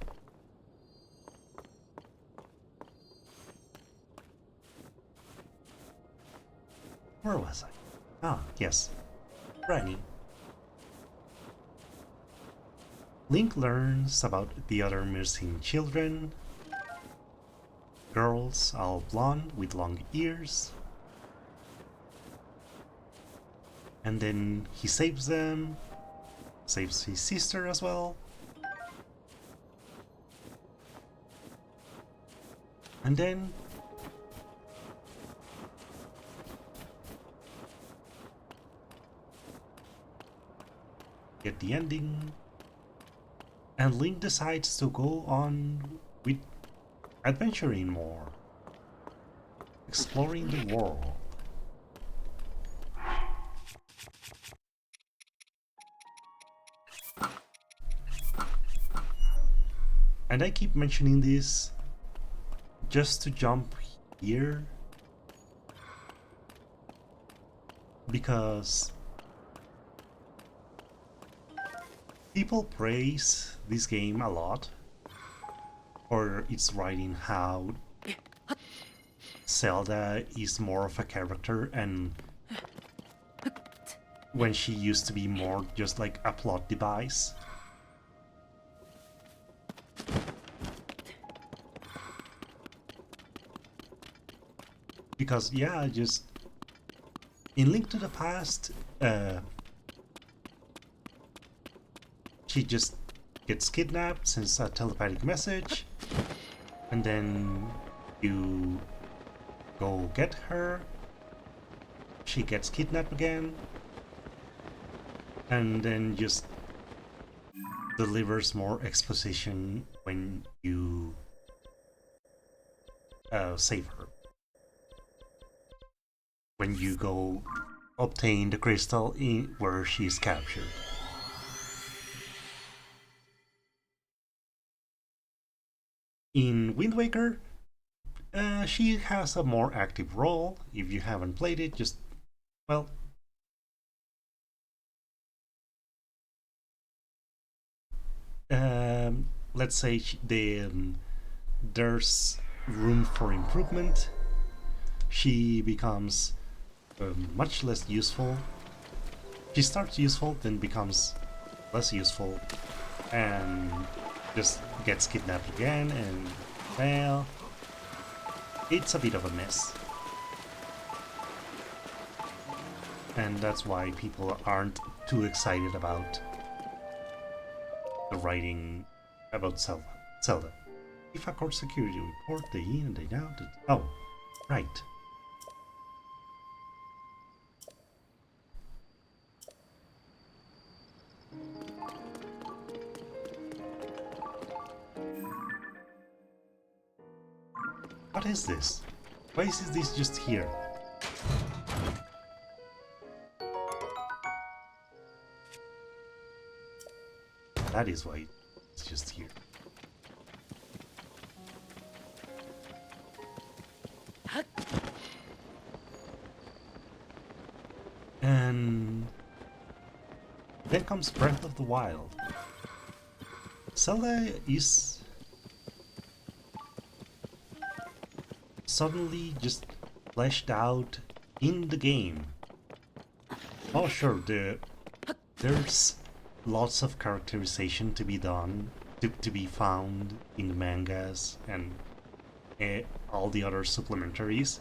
Where was I? Ah, yes. Granny. Link learns about the other missing children. Girls, all blonde with long ears. And then he saves them. Saves his sister as well. And then get the ending. And Link decides to go on with adventuring more. Exploring the world. And I keep mentioning this just to jump here because people praise this game a lot for its writing, how Zelda is more of a character and when she used to be more just like a plot device. Because yeah, just in Link to the Past, she just gets kidnapped, sends a telepathic message, and then you go get her. She gets kidnapped again, and then just delivers more exposition when you save her. When you go obtain the crystal where she's captured. In Wind Waker, she has a more active role. If you haven't played it, just, well, let's say there's room for improvement. She becomes much less useful. She starts useful, then becomes less useful, and just gets kidnapped again, and well, it's a bit of a mess. And that's why people aren't too excited about the writing about Zelda. If a court security report day in and day out. Oh, right. What is this? Why is this just here? That is why it's just here. And then comes Breath of the Wild. Zelda is suddenly just fleshed out in the game. Oh sure, there's lots of characterization to be done, to be found in the mangas and all the other supplementaries,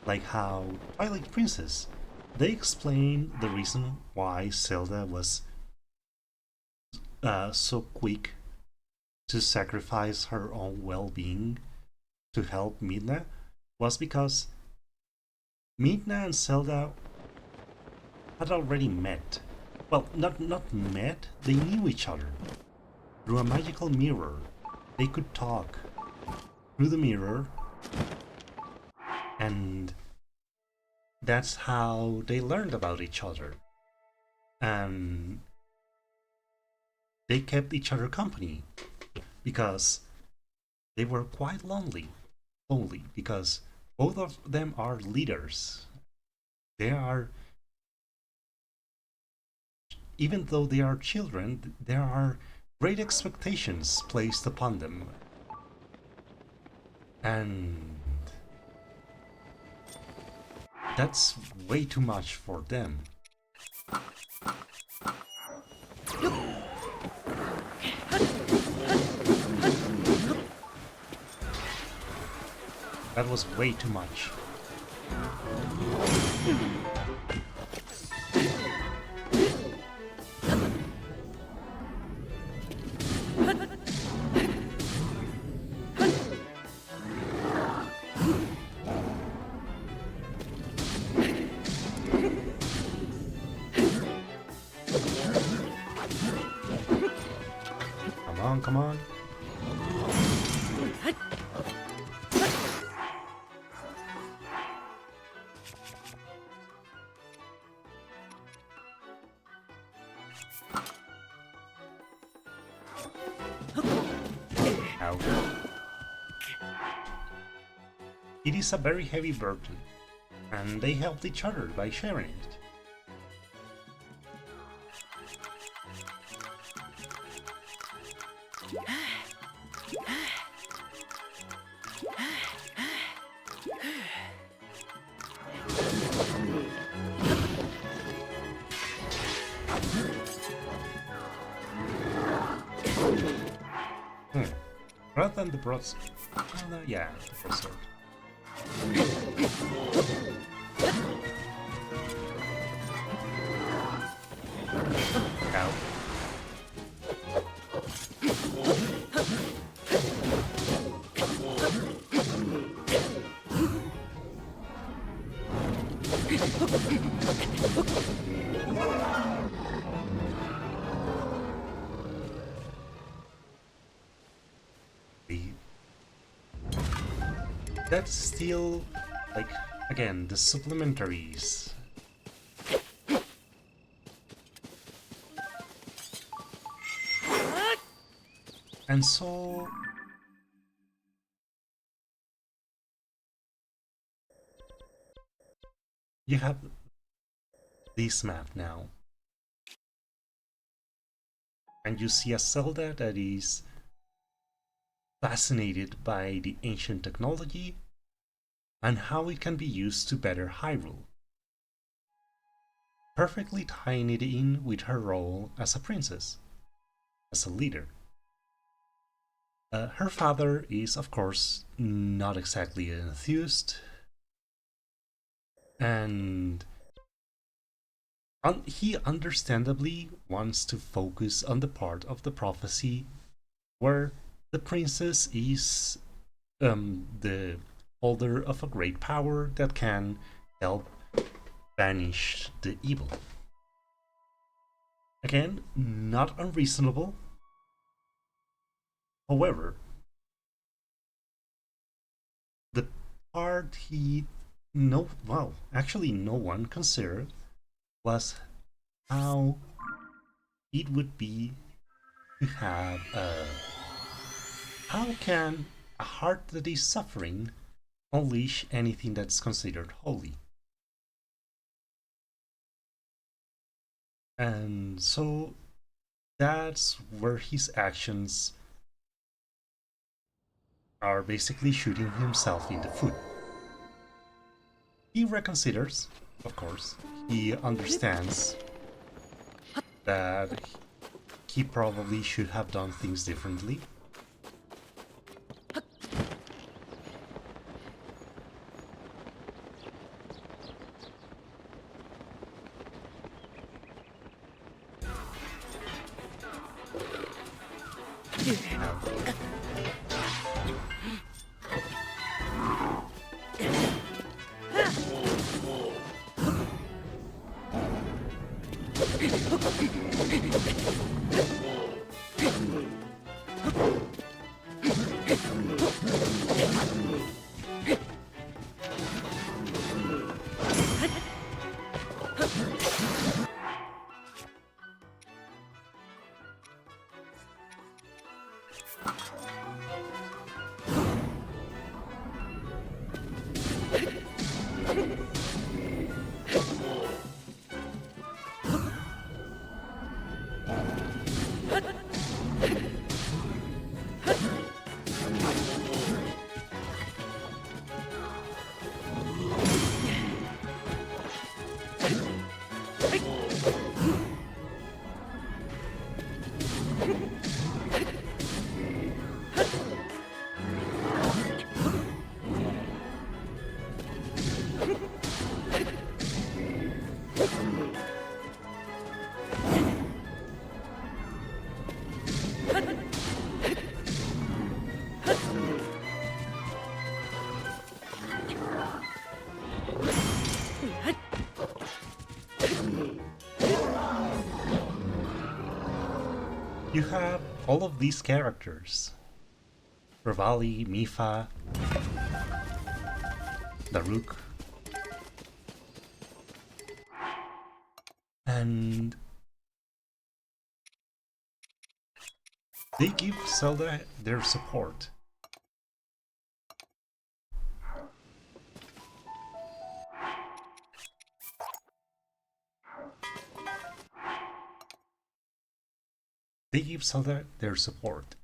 like how Twilight Princess, they explain the reason why Zelda was so quick to sacrifice her own well-being to help Midna was because Midna and Zelda had already met. Well, not met, they knew each other. Through a magical mirror, they could talk. Through the mirror, and that's how they learned about each other. And they kept each other company because they were quite lonely because both of them are leaders. They are, even though they are children, there are great expectations placed upon them. And that's way too much for them. That was way too much. Come on, come on. Ow. It is a very heavy burden, and they helped each other by sharing it. Rather than the broadsword. Yeah, the broadsword. Ow. That's still, like, again, the supplementaries. And so... you have this map now. And you see a Zelda that is fascinated by the ancient technology and how it can be used to better Hyrule, perfectly tying it in with her role as a princess, as a leader. Her father is, of course, not exactly enthused, and he understandably wants to focus on the part of the prophecy where the princess is the holder of a great power that can help banish the evil. Again, not unreasonable. However, the part actually no one considered was how it would be to have how can a heart that is suffering unleash anything that's considered holy? And so that's where his actions are basically shooting himself in the foot. He reconsiders, of course. He understands that he probably should have done things differently. you have all of these characters. Revali, Mifa, Daruk, and they give Zelda their support. They give Zelda their support.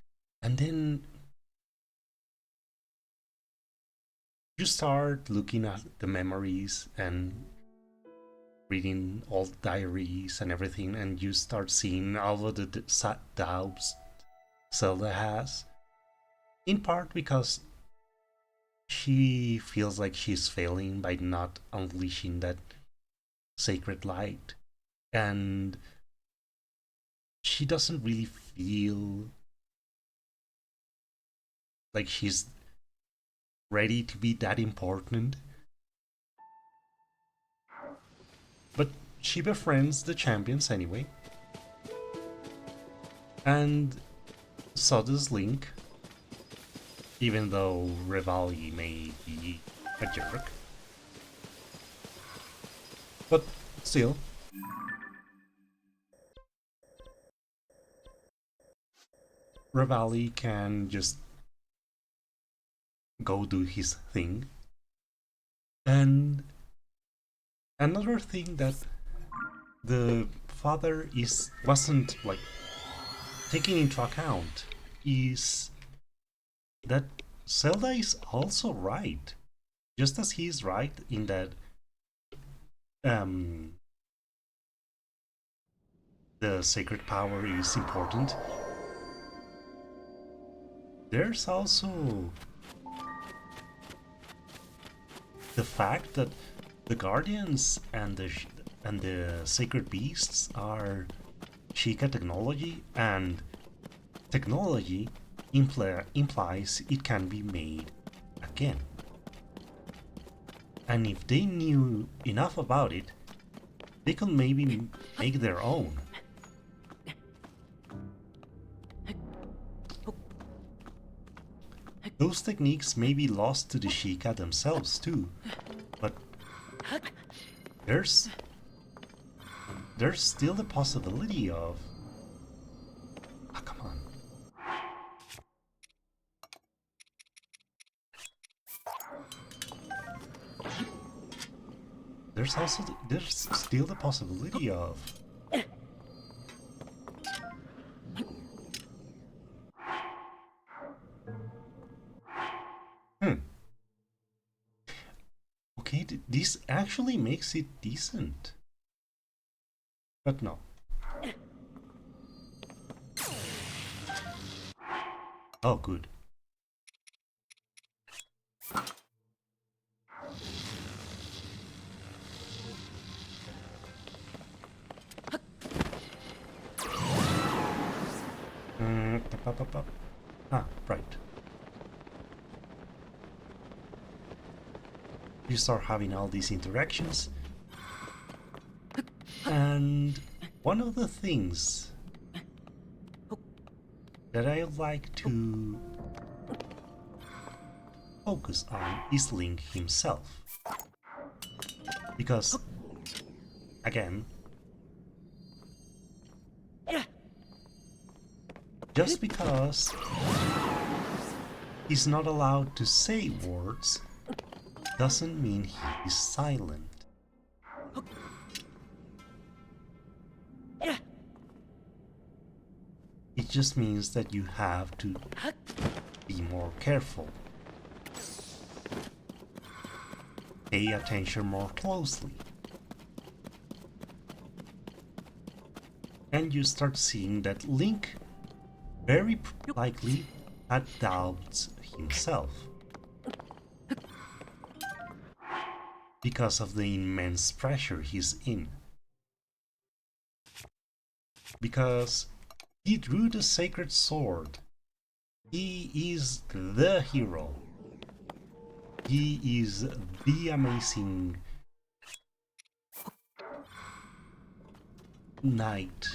And then you start looking at the memories and reading old diaries and everything, and you start seeing all of the doubts Zelda has. In part because she feels like she's failing by not unleashing that sacred light, and she doesn't really feel like she's ready to be that important. But she befriends the champions anyway. And so does Link, even though Revali may be a jerk. But still, Revali can just go do his thing. And another thing that the father wasn't like taking into account is that Zelda is also right, just as he is right in that the sacred power is important. There's also the fact that the guardians and the sacred beasts are Sheikah technology, and technology implies it can be made again. And if they knew enough about it, they could maybe make their own. Those techniques may be lost to the Sheikah themselves too, but there's still the possibility of... Ah, come on. There's still the possibility of... Okay, this actually makes it decent. But no. Oh, good. Ah, right. You start having all these interactions, and one of the things that I like to focus on is Link himself. Because, again, just because he's not allowed to say words doesn't mean he's silent. It just means that you have to be more careful. Pay attention more closely. And you start seeing that Link very likely had doubts himself. Because of the immense pressure he's in. Because he drew the sacred sword. He is the hero. He is the amazing knight.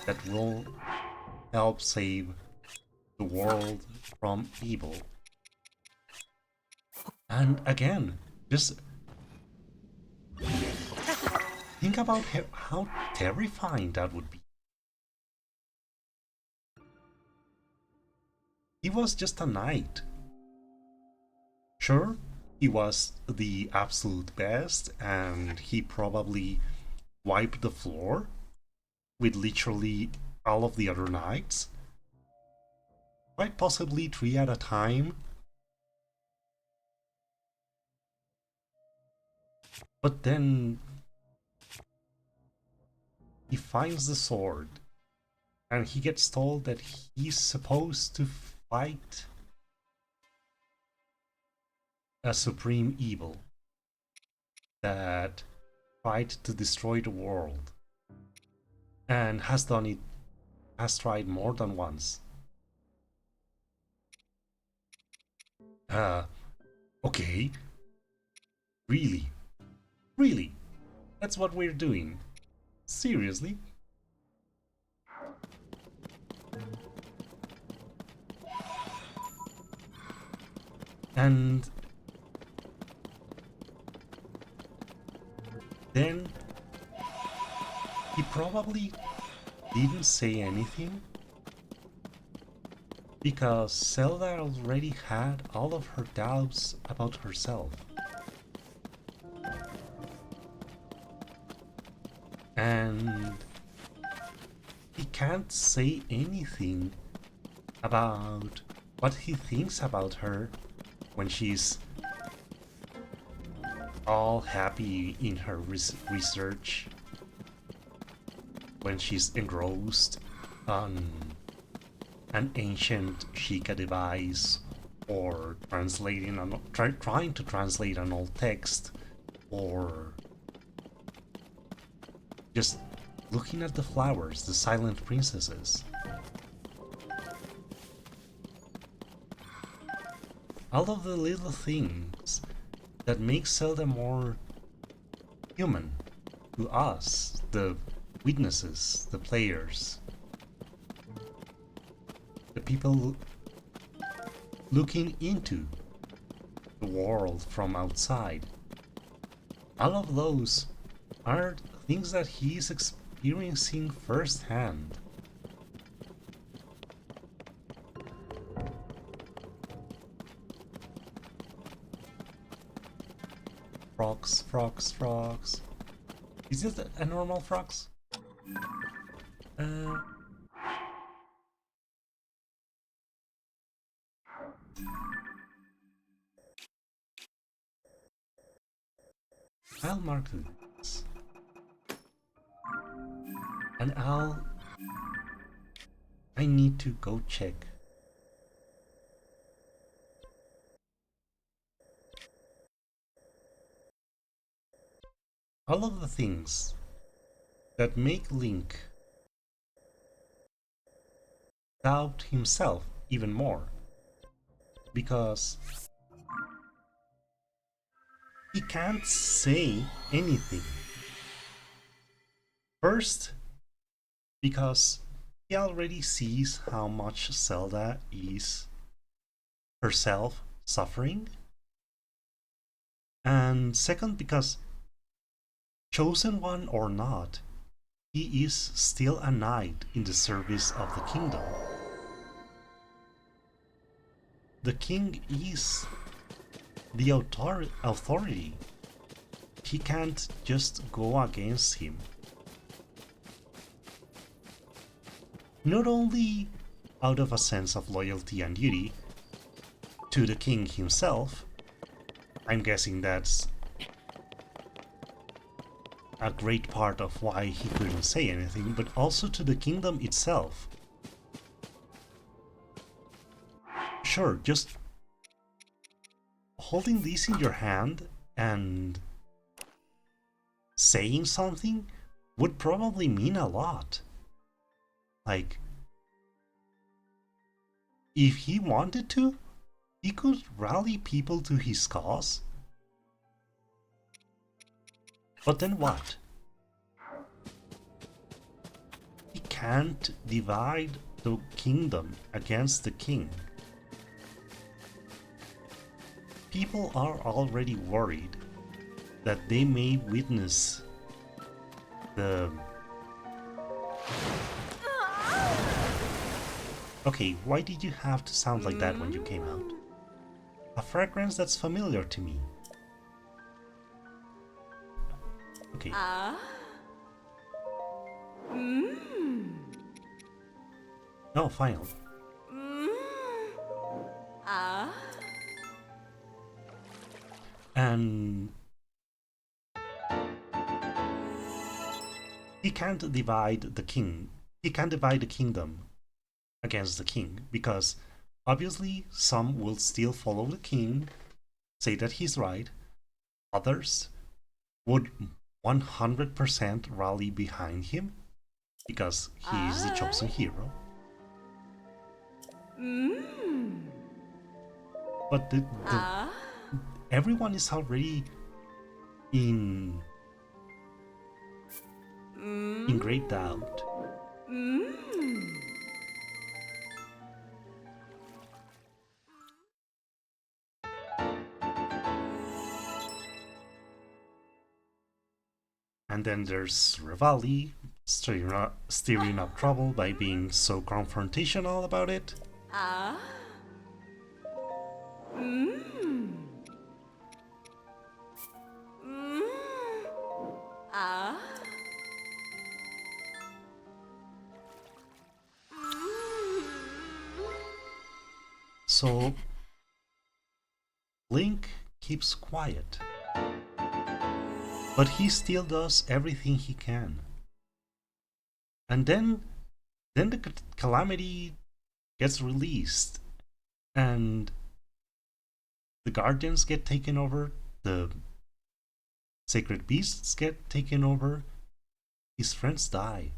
that will help save the world from evil. And again, just think about how terrifying that would be. He was just a knight. Sure, he was the absolute best, and he probably wiped the floor with literally all of the other knights. Quite possibly 3 at a time. But then he finds the sword, and he gets told that he's supposed to fight a supreme evil that tried to destroy the world, and has tried more than once. Okay, really? Really? That's what we're doing? Seriously? And then he probably didn't say anything because Zelda already had all of her doubts about herself. And he can't say anything about what he thinks about her when she's all happy in her research, when she's engrossed on an ancient Sheikah device, or trying to translate an old text, or just looking at the flowers, the silent princesses. All of the little things that make Zelda more human to us, the witnesses, the players, the people looking into the world from outside. All of those are things that he's experiencing firsthand. Frogs, frogs, frogs. Is this a normal frogs? I'll mark this. And I need to go check. All of the things that make Link doubt himself even more, because he can't say anything. First, because he already sees how much Zelda is herself suffering, and second, because chosen one or not, he is still a knight in the service of the kingdom. The king is the authority. He can't just go against him. Not only out of a sense of loyalty and duty to the king himself, I'm guessing that's a great part of why he couldn't say anything, but also to the kingdom itself. Sure, just holding this in your hand and saying something would probably mean a lot. Like, if he wanted to, he could rally people to his cause. But then what? He can't divide the kingdom against the king. People are already worried that they may witness the... Okay, why did you have to sound like that when you came out? A fragrance that's familiar to me. Okay. Oh, finally. And he can't divide the king. He can't divide the kingdom against the king, because obviously some will still follow the king, say that he's right. Others would 100% rally behind him because he is the chosen hero. But everyone is already in great doubt. And then there's Revali stirring up trouble by being so confrontational about it. So Link keeps quiet, but he still does everything he can. And then the calamity gets released, and the guardians get taken over, the sacred beasts get taken over, his friends die,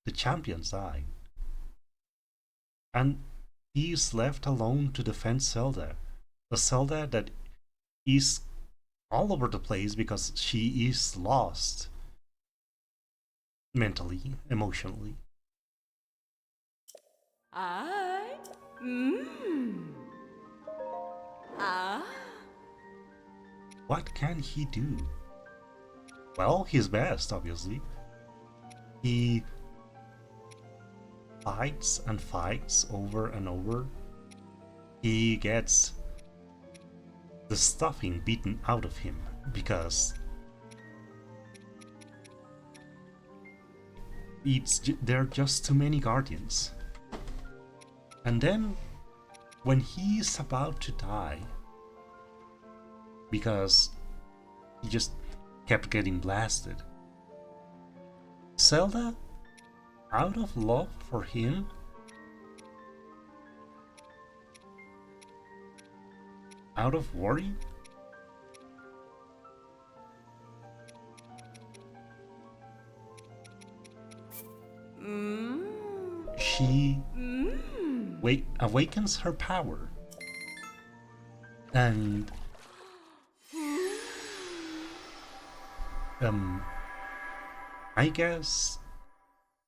the champions die, and he is left alone to defend Zelda. A Zelda that is all over the place because she is lost mentally, emotionally. What can he do? Well, his best, obviously. He fights and fights over and over. He gets the stuffing beaten out of him because there are just too many guardians. And then when he's about to die, because he just kept getting blasted, Zelda, out of love for him, out of worry, she awakens her power and I guess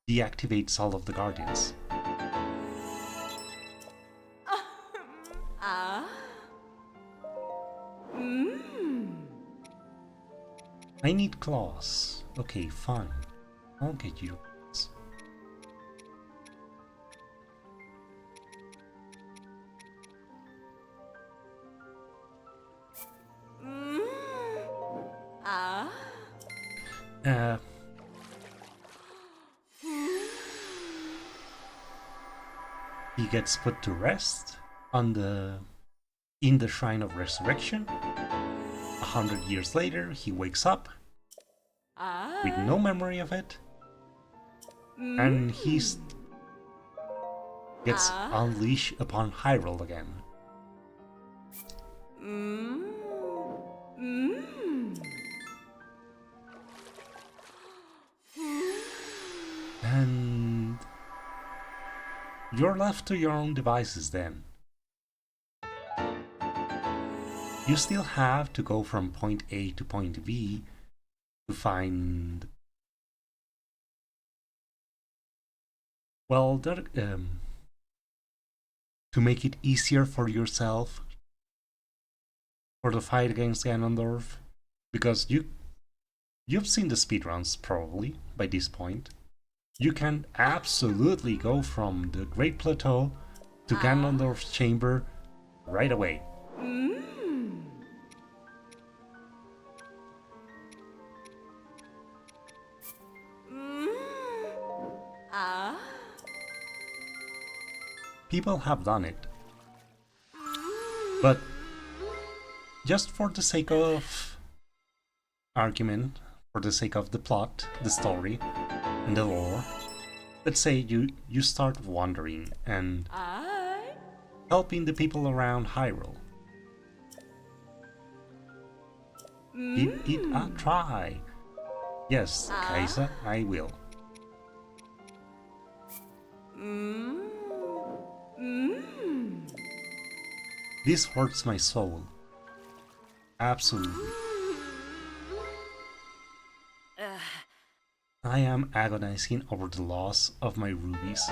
deactivates all of the guardians. I need TLoZ. Okay, fine. I'll get you. He gets put to rest in the Shrine of Resurrection. 100 years later, he wakes up with no memory of it, and he gets unleashed upon Hyrule again. And you're left to your own devices then. You still have to go from point A to point B to find Well, to make it easier for yourself for the fight against Ganondorf, because you've seen the speedruns probably by this point. You can absolutely go from the Great Plateau to Ganondorf's chamber right away. People have done it. But just for the sake of argument, for the sake of the plot, the story, and the lore, let's say you start wandering and helping the people around Hyrule. Give it a try. Yes, Kaisa, I will. This hurts my soul. Absolutely. I am agonizing over the loss of my rubies.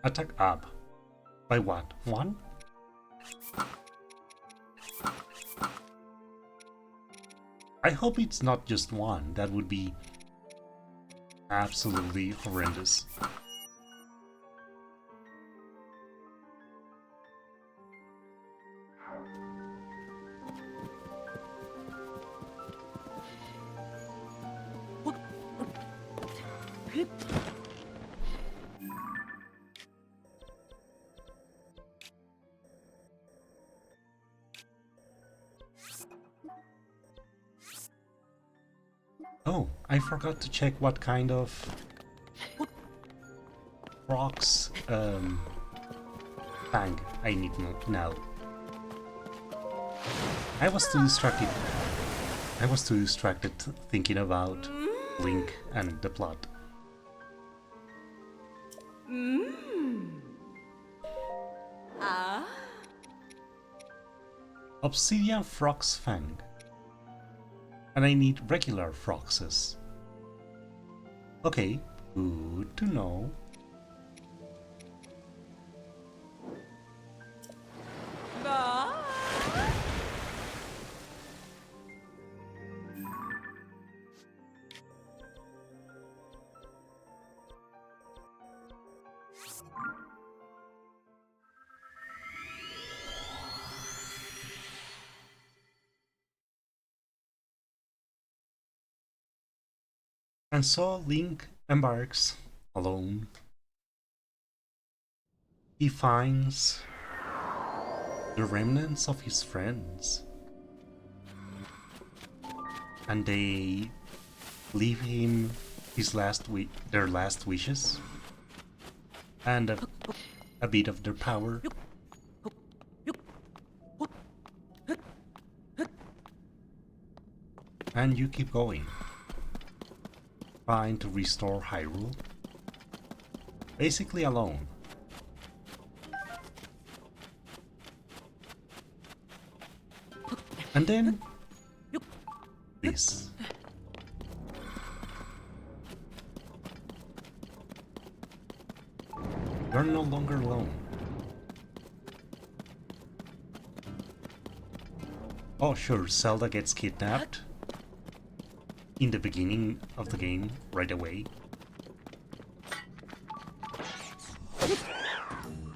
Attack up. By what? 1? I hope it's not just 1. That would be absolutely horrendous. Oh, I forgot to check what kind of rocks fang I need now. I was too distracted thinking about Link and the plot. Obsidian Frog's Fang. And I need regular froxes. Okay, good to know. And so Link embarks alone. He finds the remnants of his friends, and they leave him their last wishes and a bit of their power. And you keep going, trying to restore Hyrule, basically alone. And then this. You're no longer alone. Oh sure, Zelda gets kidnapped in the beginning of the game right away.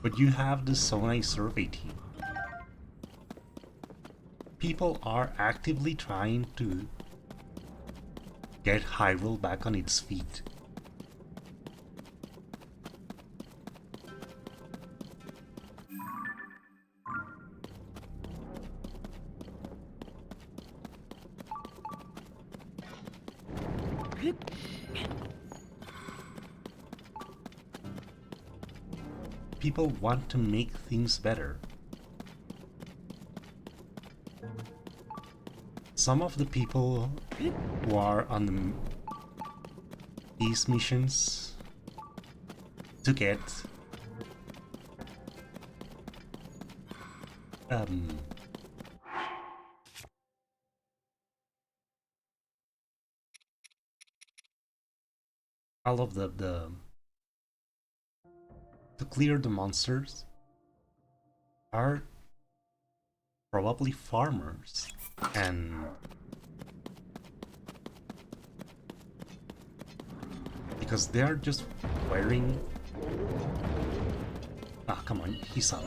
But you have the Zonai survey team. People are actively trying to get Hyrule back on its feet. People want to make things better. Some of the people who are on these missions to get all of the to clear the monsters are probably farmers, and because they are just wearing come on, he's up.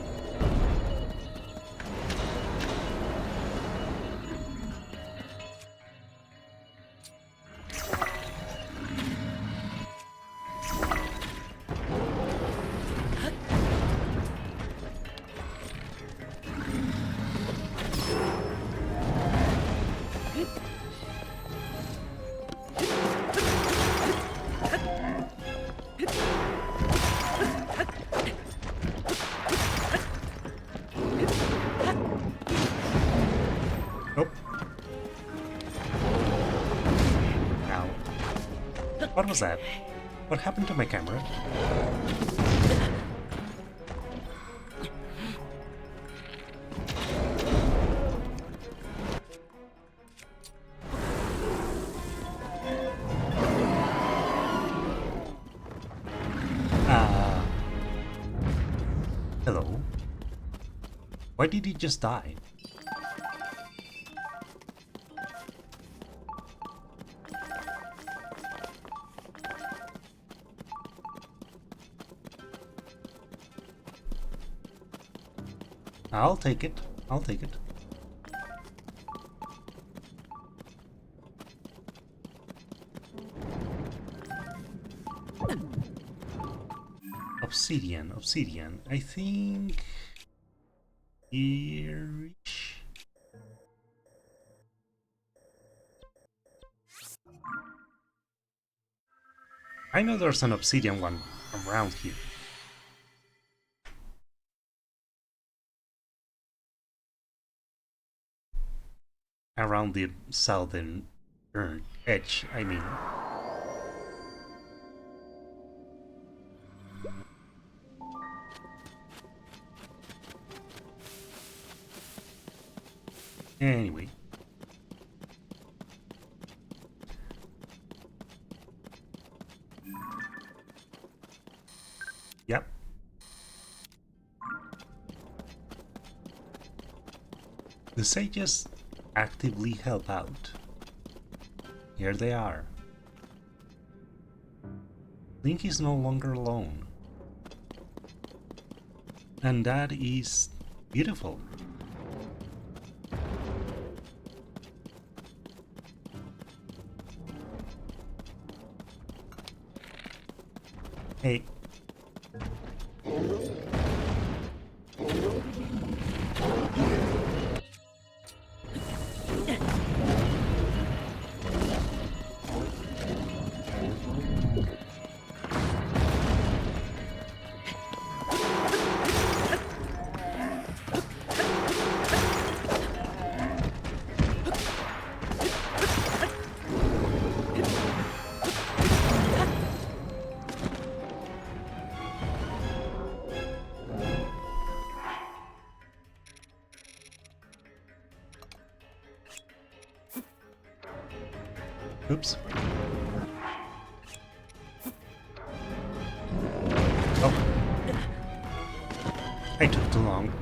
What was that? What happened to my camera? Hello? Why did he just die? I'll take it. I'll take it. Obsidian, obsidian. I think here-ish. I know there's an obsidian one around here. Around the southern edge, I mean. Anyway. Yep. The sages actively help out. Here they are. Link is no longer alone. And that is beautiful. Hey. Oops. Oh. I took too long.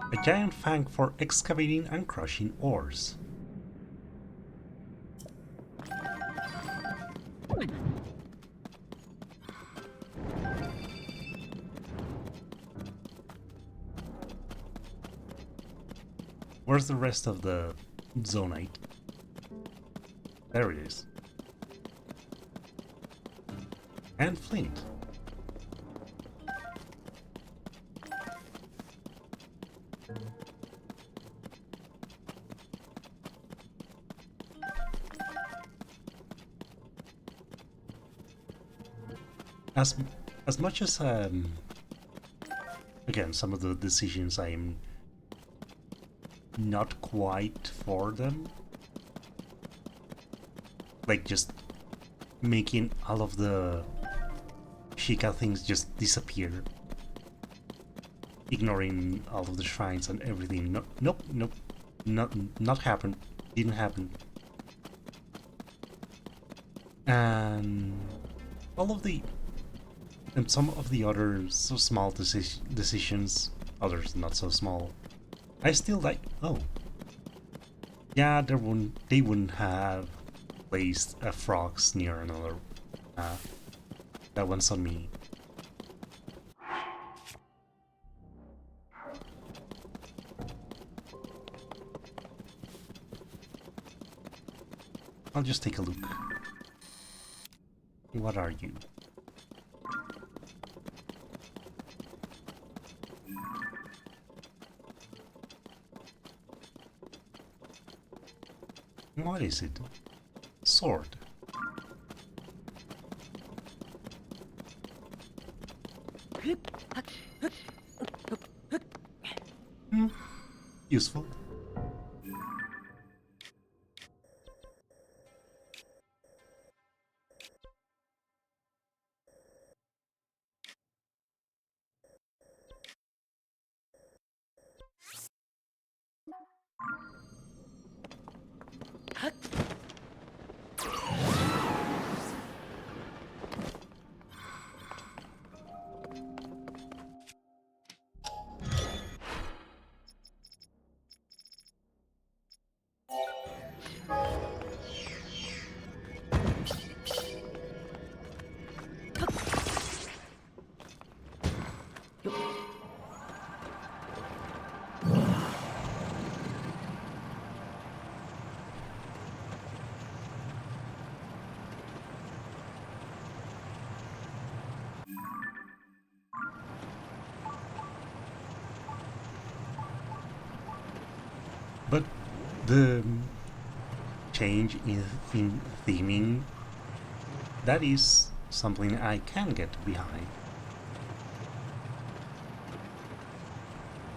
A giant fang for excavating and crushing ores. Where's the rest of the zonite? There it is. And flint. as as much as again, some of the decisions I am not quite for them, like just making all of the Sheikah things just disappear, ignoring all of the shrines and everything. No, nope, nope, not happen. Didn't happen. And all of the and some of the other so small decisions, others not so small, I still like. Oh, yeah, they wouldn't have placed a frogs near another path. That one's on me. I'll just take a look. What are you? What is it? Sword. Useful. But the change in theming, that is something I can get behind.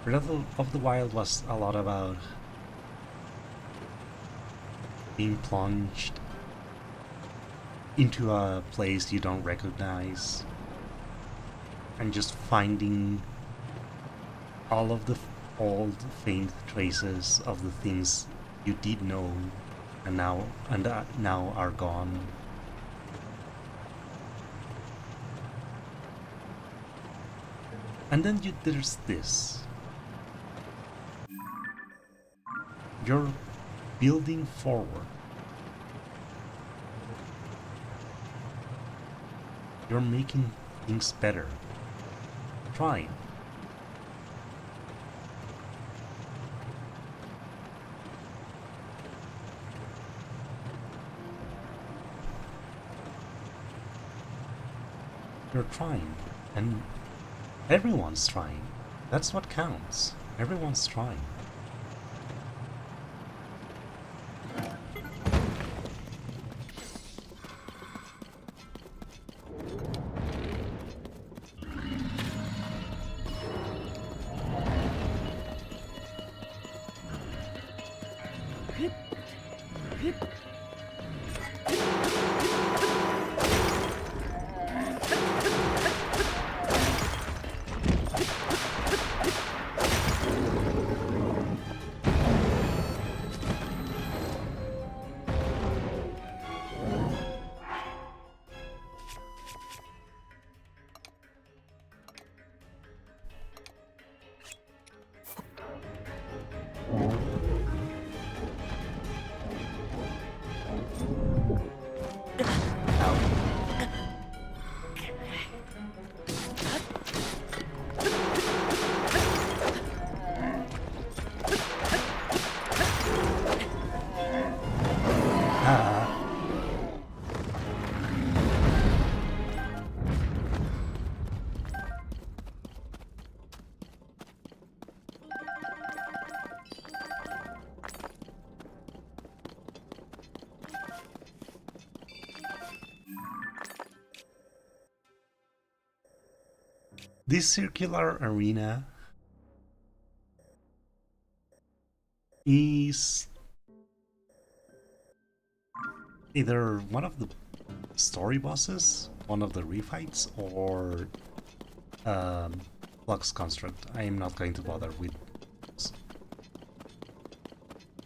Breath of the Wild was a lot about being plunged into a place you don't recognize and just finding all of the old faint traces of the things you did know and now are gone. And then there's this. You're building forward. You're making things better. Trying. You're trying, and everyone's trying. That's what counts. Everyone's trying. This circular arena is either one of the story bosses, one of the refights, or Flux Construct. I am not going to bother with.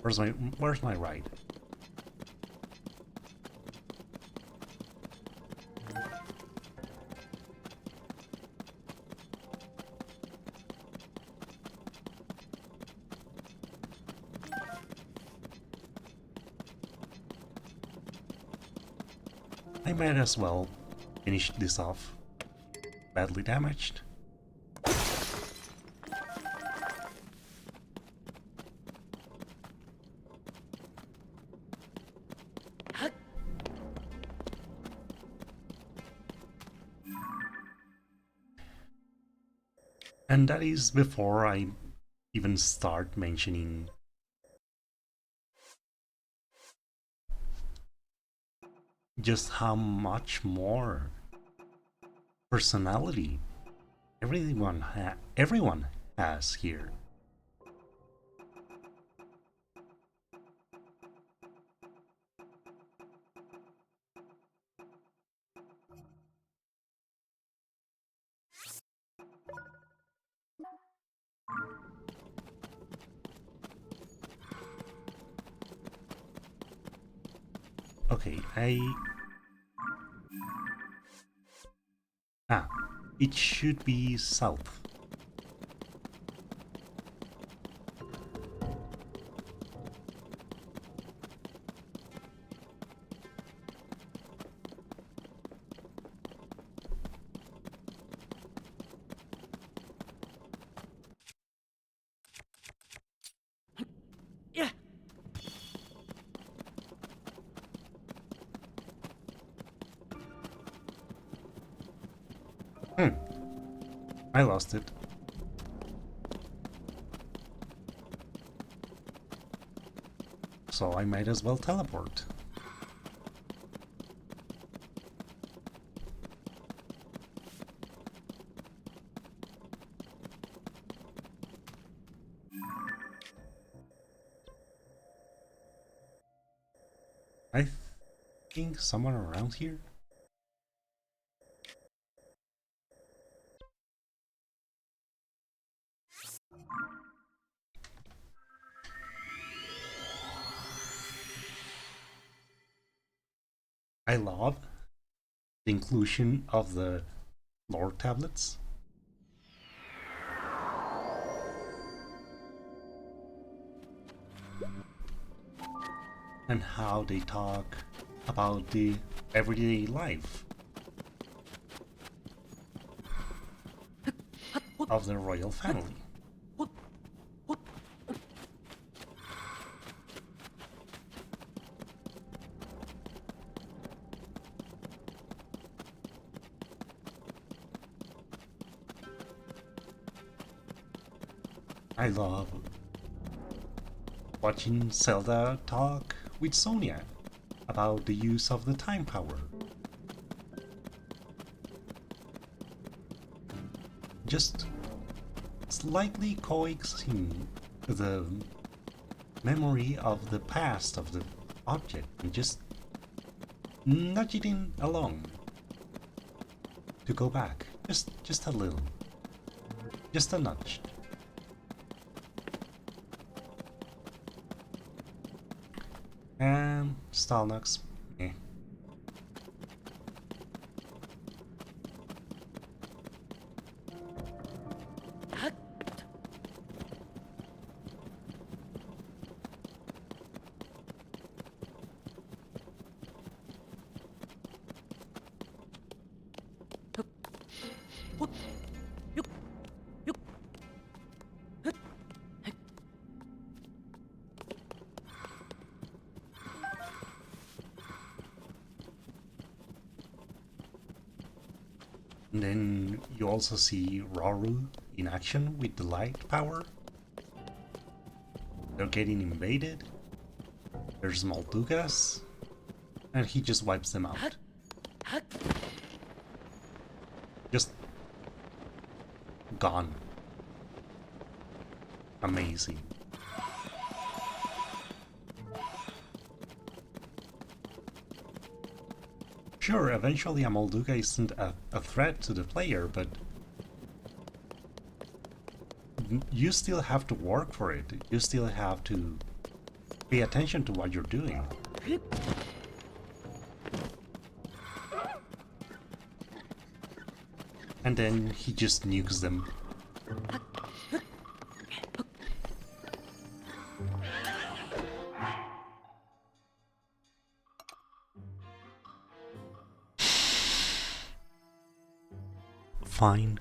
Where's my ride? I might as well finish this off. Badly damaged. And that is before I even start mentioning just how much more personality everyone has here. Okay, it should be south. Yeah. I lost it. So I might as well teleport. I think someone around here? I love the inclusion of the lore tablets. And how they talk about the everyday life of the royal family. I love watching Zelda talk with Sonia about the use of the time power. Just slightly coaxing the memory of the past of the object and just nudging it along to go back. Just a little. Just a nudge. And Stalnox. Eh. And then you also see Rauru in action with the light power. They're getting invaded. There's Moldugas, and he just wipes them out. Just gone. Amazing. Sure, eventually a Molduga isn't a threat to the player, but you still have to work for it. You still have to pay attention to what you're doing. And then he just nukes them. Fine.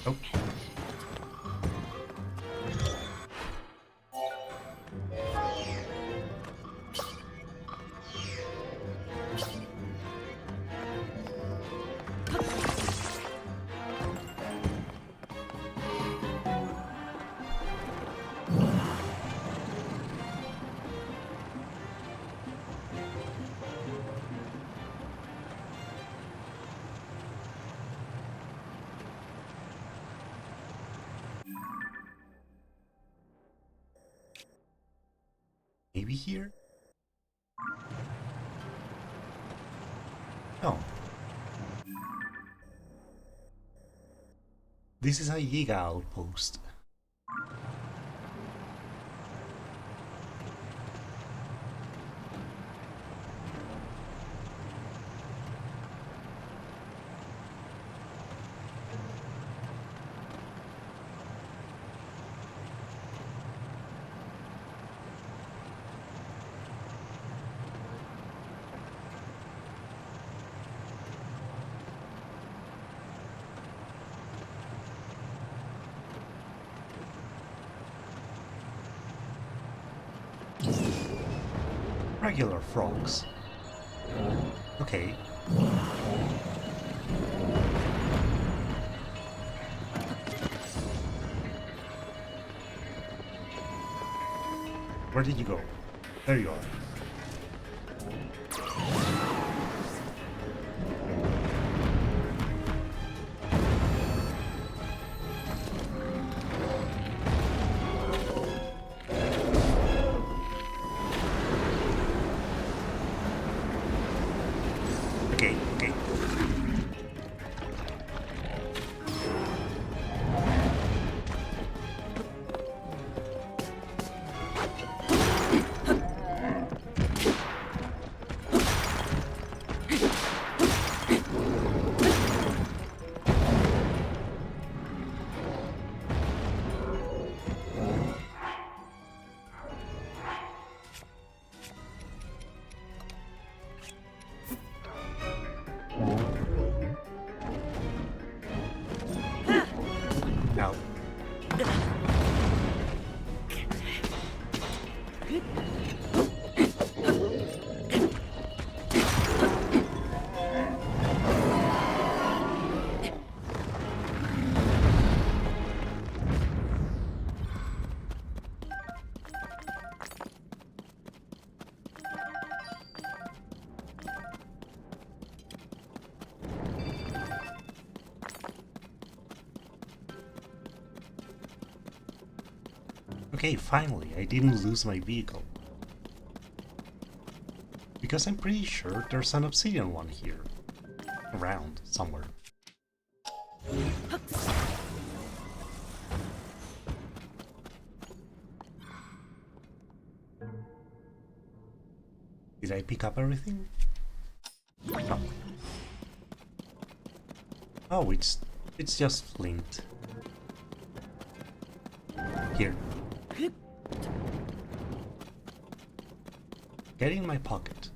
Oh. Maybe here? No. This is a Yiga outpost. Regular frogs. Okay. Where did you go? There you are. Okay, okay. Now, okay, finally, I didn't lose my vehicle. Because I'm pretty sure there's an obsidian one here. Around, somewhere. Did I pick up everything? No. Oh, it's It's just flint. Here. Get in my pocket.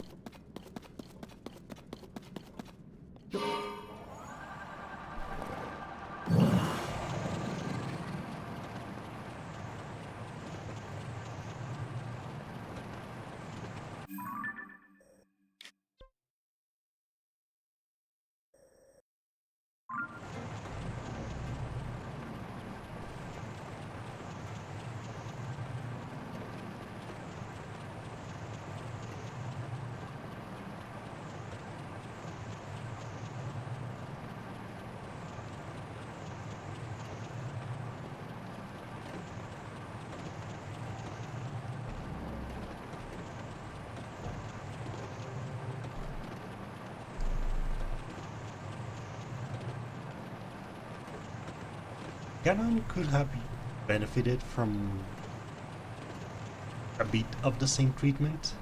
Ganon could have benefited from a bit of the same treatment.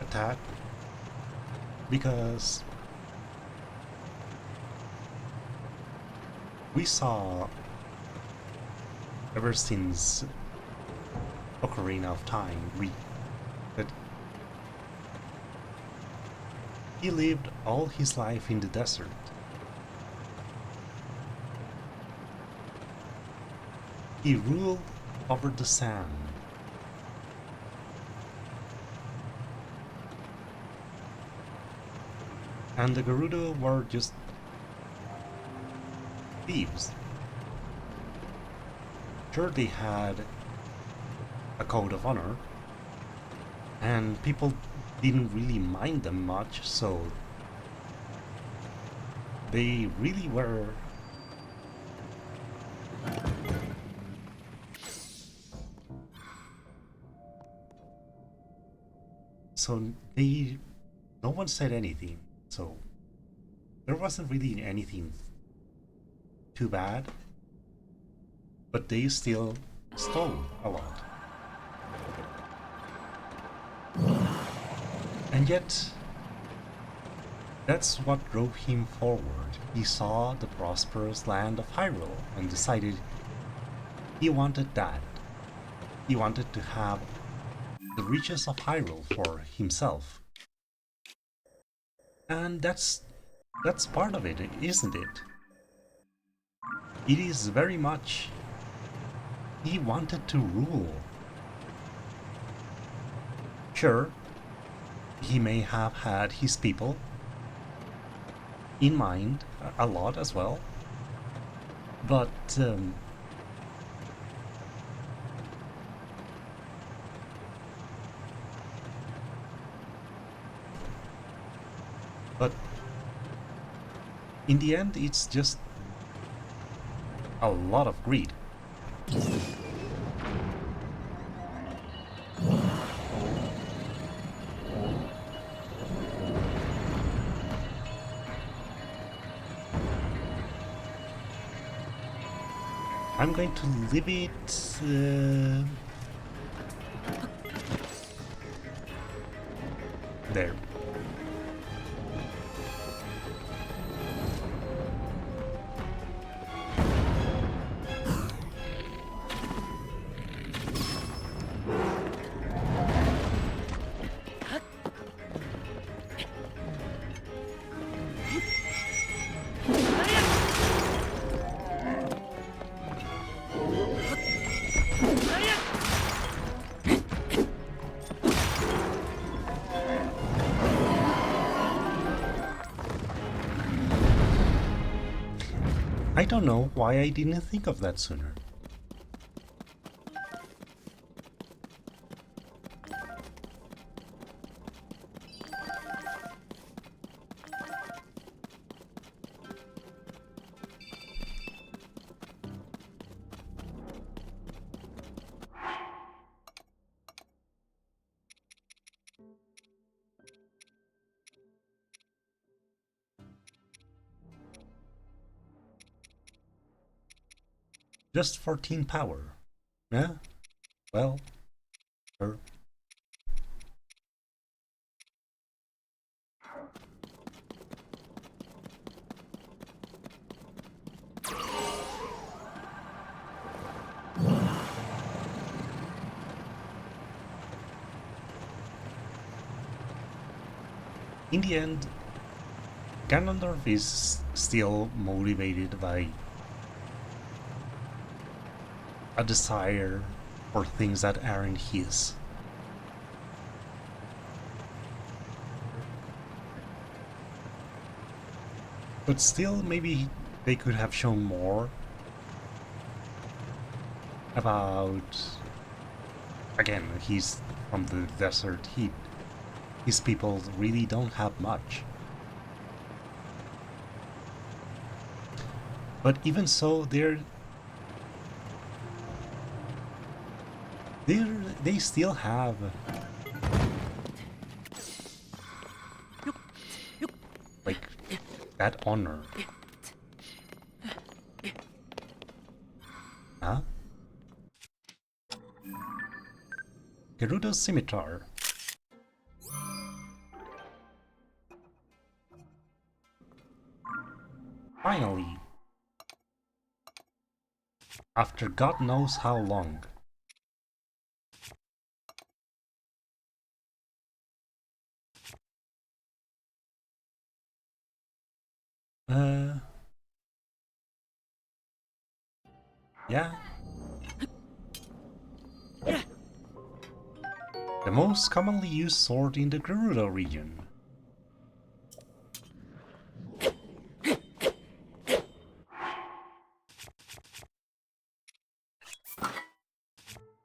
Attack. Because we saw ever since Ocarina of Time that he lived all his life in the desert. He ruled over the sand. And the Gerudo were just thieves. Sure, they had a code of honor, and people didn't really mind them much, so they really were no one said anything, so there wasn't really anything too bad, but they still stole a lot. And yet, that's what drove him forward. He saw the prosperous land of Hyrule and decided he wanted that. He wanted to have the riches of Hyrule for himself. And that's part of it, isn't it? It is very much he wanted to rule. Sure, he may have had his people in mind a lot as well, but in the end it's just a lot of greed. I'm going to leave it there. I don't know why I didn't think of that sooner. Just 14 power. Yeah? Well, sure. In the end, Ganondorf is still motivated by a desire for things that aren't his. But still, maybe they could have shown more about. Again, he's from the desert. His people really don't have much. But even so, they still have like that honor. Huh? Gerudo's scimitar. Finally. After God knows how long. Yeah. The most commonly used sword in the Gerudo region.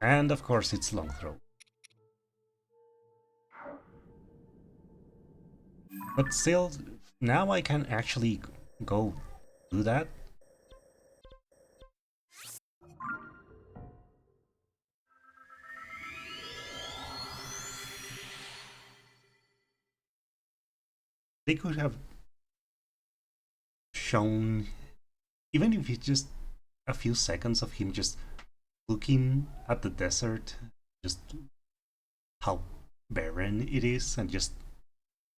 And of course it's long throw. But still, now I can actually go do that. They could have shown, even if it's just a few seconds of him just looking at the desert, just how barren it is, and just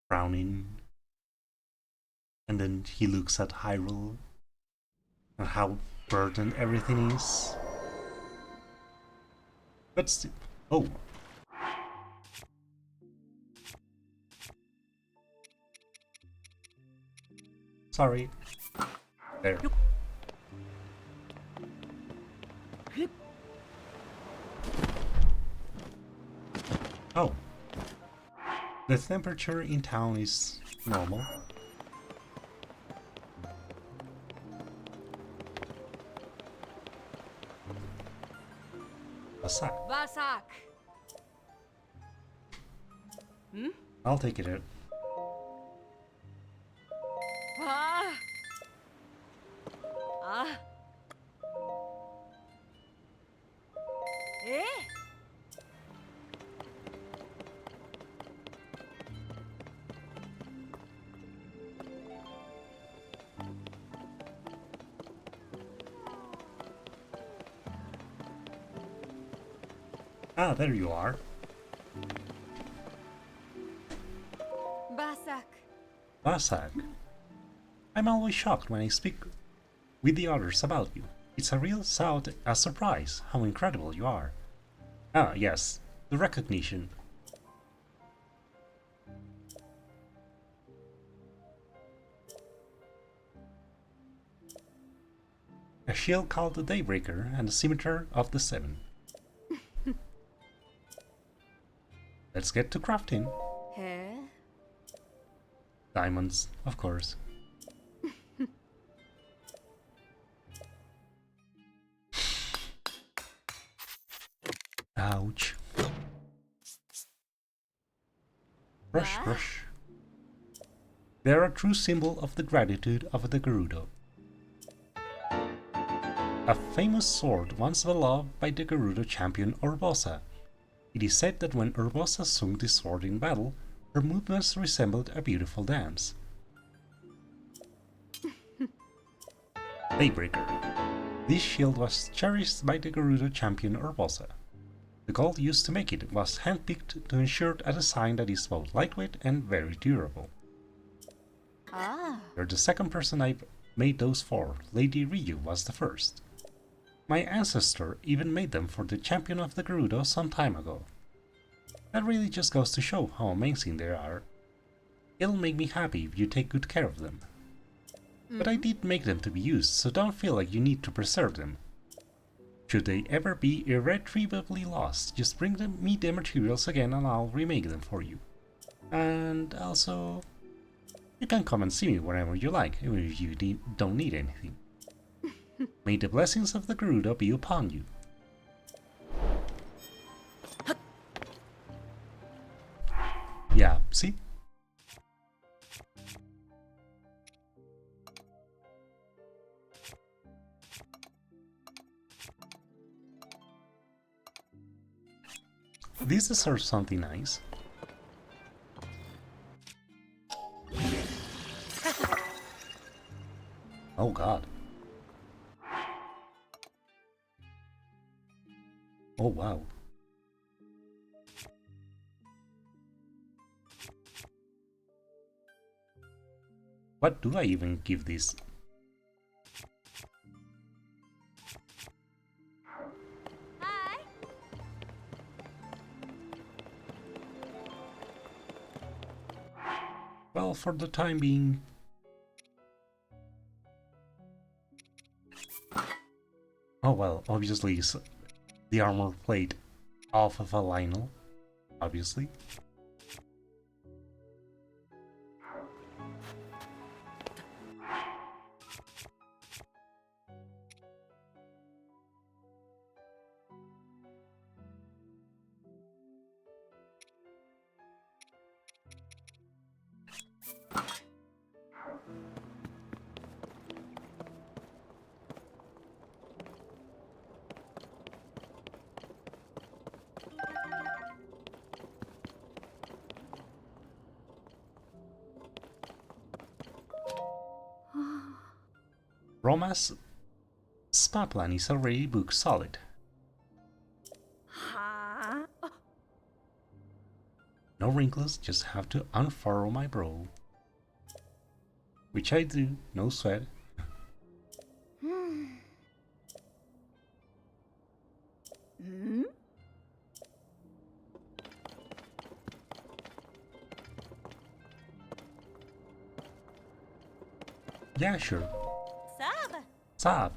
frowning. And then he looks at Hyrule and how burdened everything is. But still, oh. Sorry. There. Oh. The temperature in town is normal. Vasak. Vasak. I'll take it out. Ah. Ah. Eh? Ah, there you are. Vasak. Vasak. I'm always shocked when I speak with the others about you. It's a real a surprise how incredible you are. Ah, yes, the recognition. A shield called the Daybreaker and a scimitar of the Seven. Let's get to crafting. He? Diamonds, of course. Ouch. Brush, brush. They're a true symbol of the gratitude of the Gerudo. A famous sword once beloved by the Gerudo champion Urbosa. It is said that when Urbosa swung this sword in battle, her movements resembled a beautiful dance. Daybreaker. This shield was cherished by the Gerudo champion Urbosa. The gold used to make it was handpicked to ensure a design that is both lightweight and very durable. Ah. You're the second person I've made those for. Lady Ryu was the first. My ancestor even made them for the champion of the Gerudo some time ago. That really just goes to show how amazing they are. It'll make me happy if you take good care of them. But I did make them to be used, so don't feel like you need to preserve them. Should they ever be irretrievably lost, just bring me the materials again and I'll remake them for you. And also, you can come and see me whenever you like, even if you don't need anything. May the blessings of the Garuda be upon you. Yeah, see? This deserves something nice. Oh god. Oh wow. What do I even give this? Hi. Well, for the time being... Oh well, obviously the armor plate off of a Lionel, obviously. Roma's spa plan is already booked solid. Huh? No wrinkles, just have to unfurrow my brow. Which I do, no sweat. Hmm? Yeah, sure. Sab. Sab.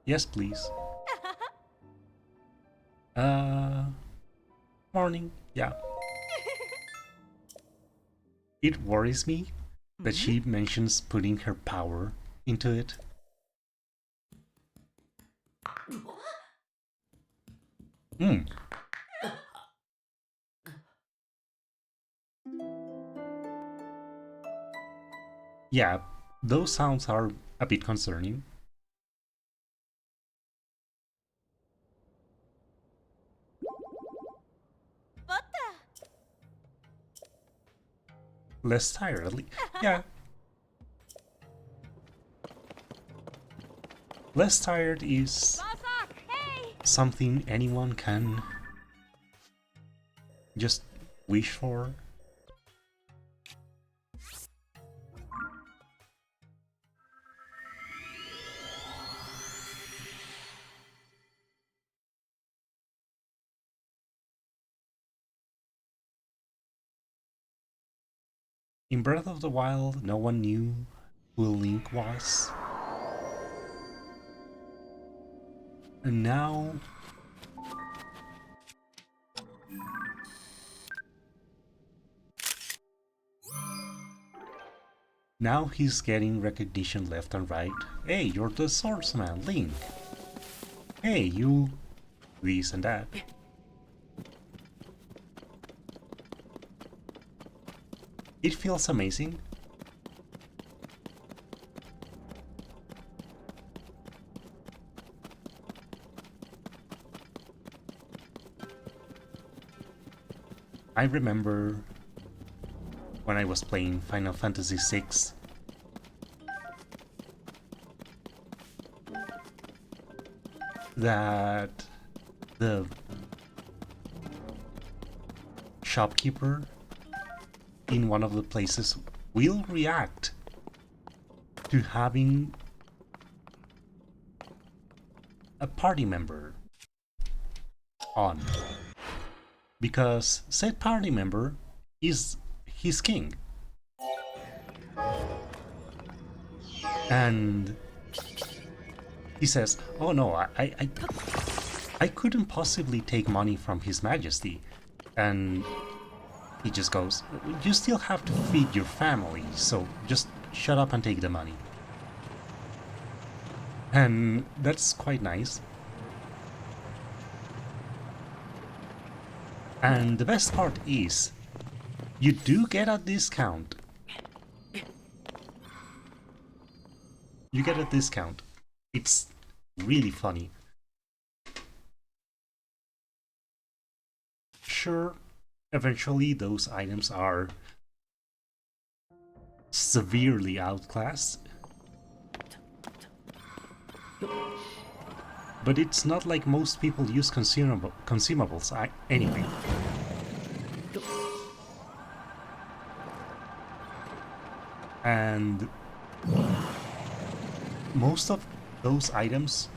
Yes, please. Morning. Yeah. It worries me that she mentions putting her power into it. Hmm. Yeah, those sounds are a bit concerning. Butter. Less tiredly. Yeah. Less tired is Basak. Hey. something anyone can just wish for. In Breath of the Wild, no one knew who Link was. And now... Now he's getting recognition left and right. Hey, you're the swordsman, Link. Hey, you... this and that. It feels amazing. I remember when I was playing Final Fantasy VI, that the shopkeeper in one of the places will react to having a party member on, because said party member is his king. And he says, "Oh no, I couldn't possibly take money from His Majesty." And he just goes, "You still have to feed your family, so just shut up and take the money." And that's quite nice. And the best part is, you do get a discount. You get a discount. It's really funny. Sure, eventually those items are severely outclassed, but it's not like most people use consumables anyway. And most of those items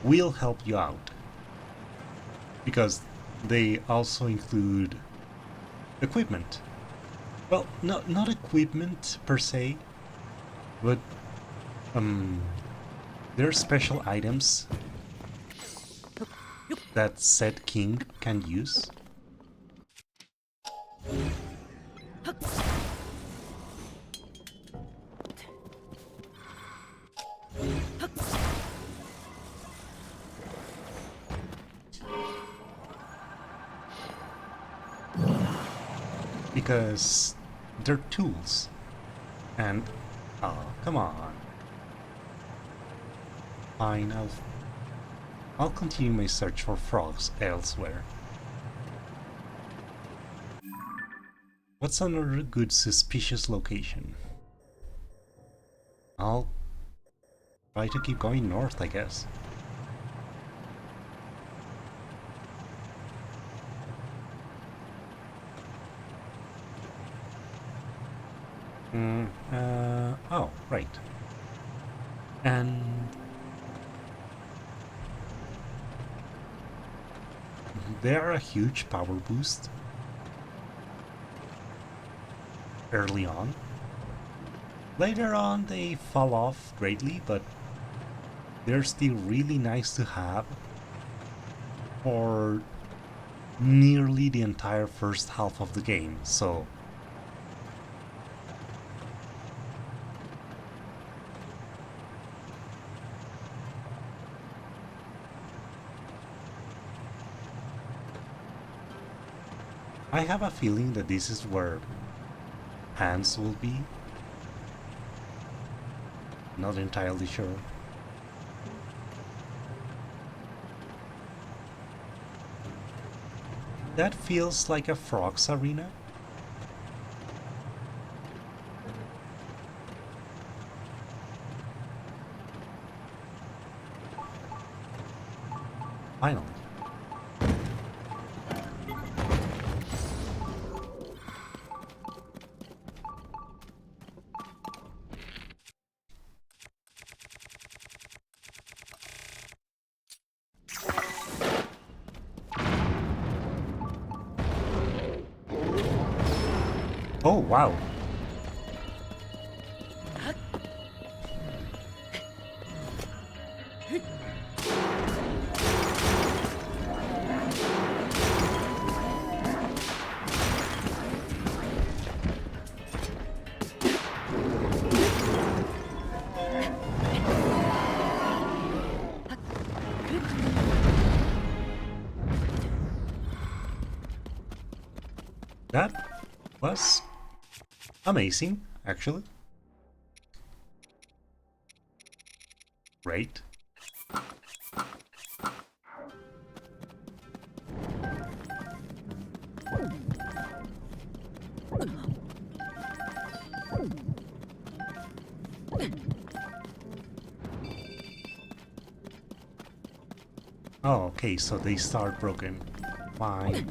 will help you out, because they also include equipment. Well, not equipment per se, but there are special items that said king can use. Because they're tools. And oh, come on. Fine, I'll continue my search for frogs elsewhere. What's another good suspicious location? I'll try to keep going north, I guess. Oh, right. And they are a huge power boost early on. Later on they fall off greatly, but they're still really nice to have for nearly the entire first half of the game, so I have a feeling that this is where Hans will be. Not entirely sure. That feels like a frogs arena. Finally. Oh, wow. That was amazing, actually. Great. Oh, okay, so they start broken. Fine.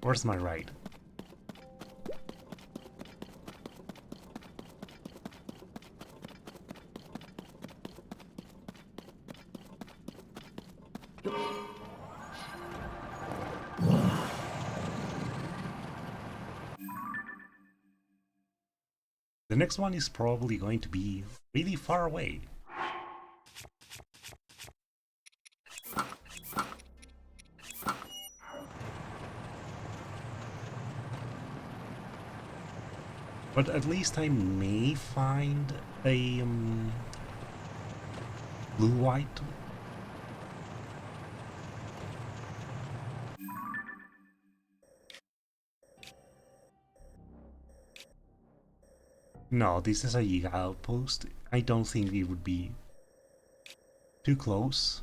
Where's my ride? The next one is probably going to be really far away. But at least I may find a blue-white. No, this is a Giga outpost. I don't think it would be too close.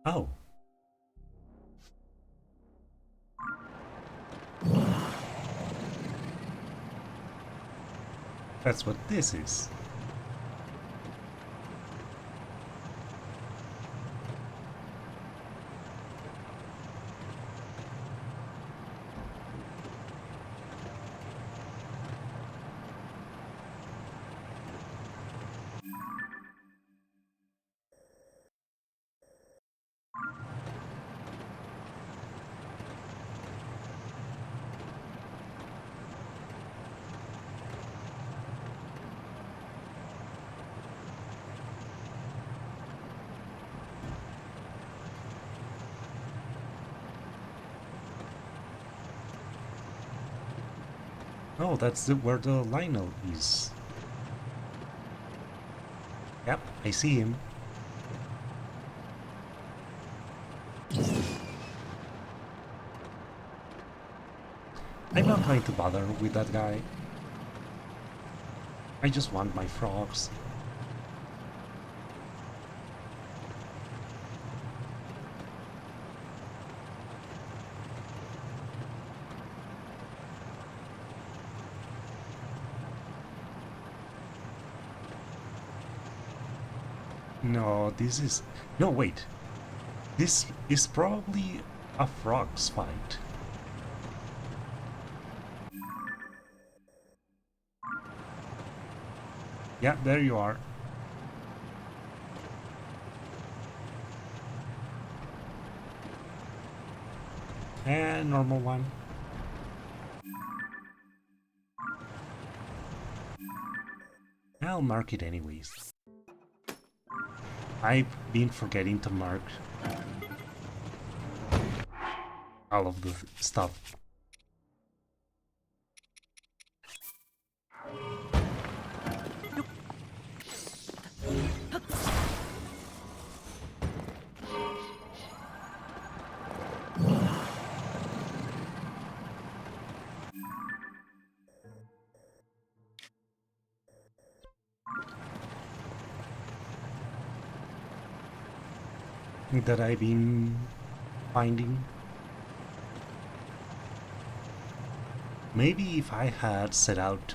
Oh. That's what this is. Oh, that's where the Lionel is. Yep, I see him. I'm not going to bother with that guy. I just want my frogs. No, this is... No, wait. This is probably a frog's fight. Yeah, there you are. And normal one. I'll mark it anyways. I've been forgetting to mark all of the stuff. That I've been finding. Maybe if I had set out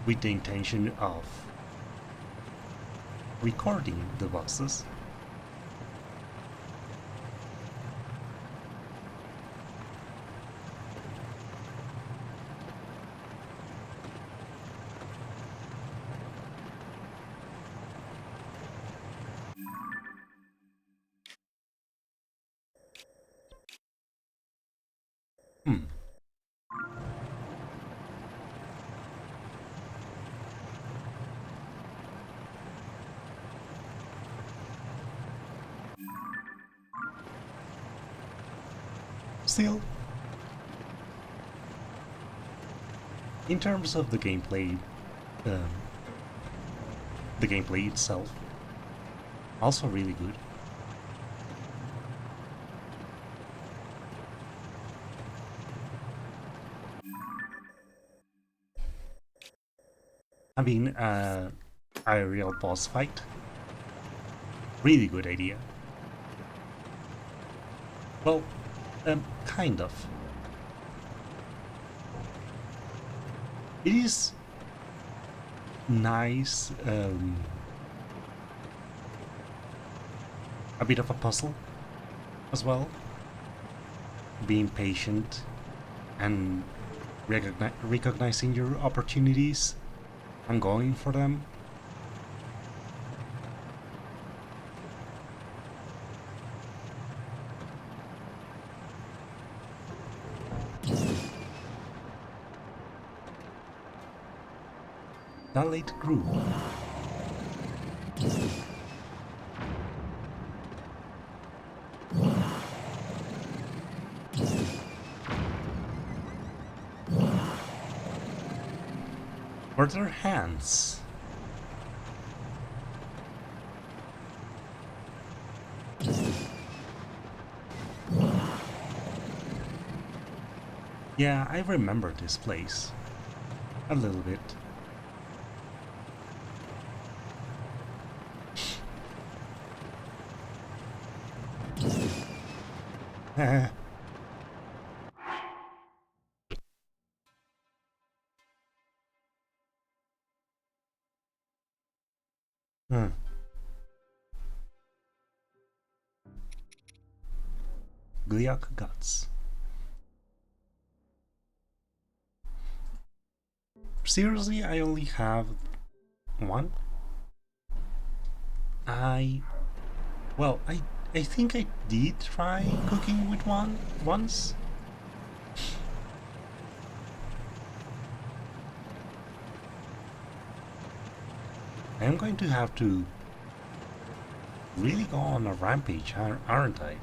with the intention of recording the bosses, still, in terms of um, the gameplay itself, also really good. I mean, aerial boss fight, really good idea. Well, kind of. It is nice, a bit of a puzzle as well. Being patient and recognizing your opportunities and going for them. Dilate Groove. Were there hands? Yeah, I remember this place. A little bit. Hmm. Gliok Guts. Seriously, I only have one? I... Well, I think I did try cooking with one once. I'm going to have to really go on a rampage, aren't I?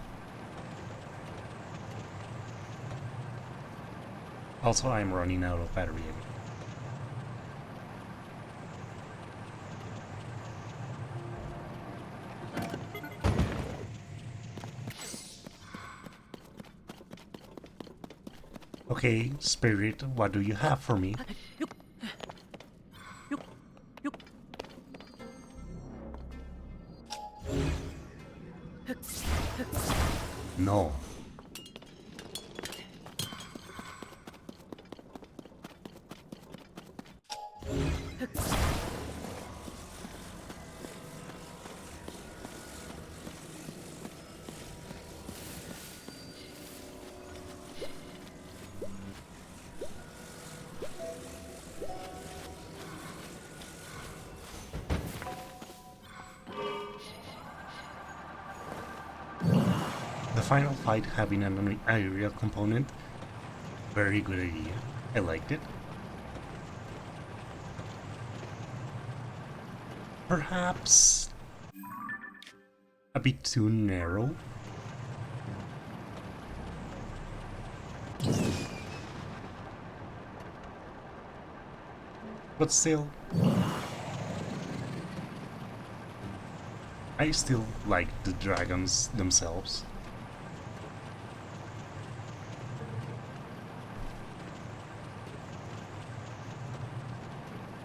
Also, I'm running out of battery. Okay, Spirit, what do you have for me? No. The final fight having an aerial component, very good idea. I liked it. Perhaps a bit too narrow. But still, I still like the dragons themselves.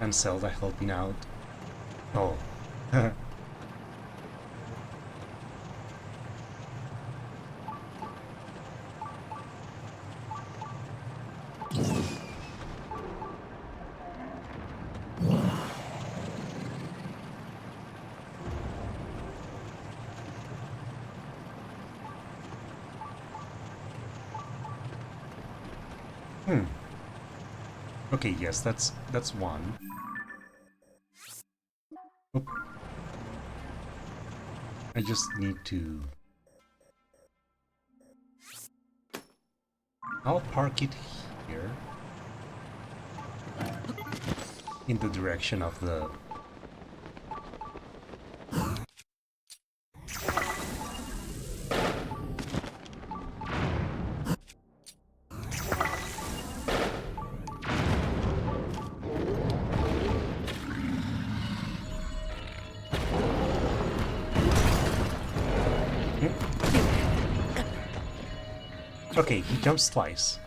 And Zelda helping out. Oh. Okay, yes, that's one. Oop. I just need to... I'll park it here. In the direction of the... Okay, he jumps twice.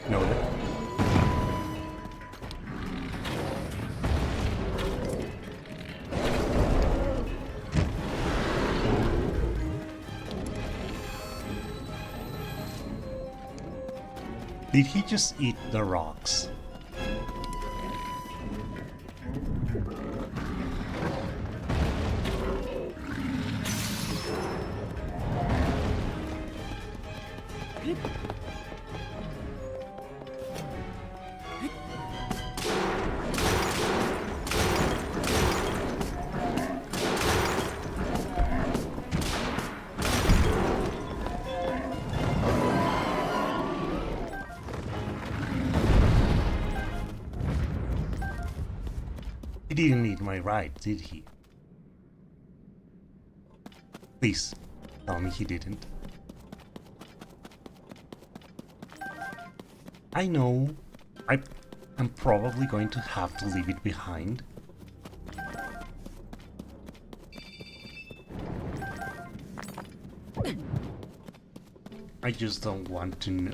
Noted. Did he just eat the rocks? He didn't eat my ride, did he? Please, tell me he didn't. I know I'm probably going to have to leave it behind. I just don't want to know.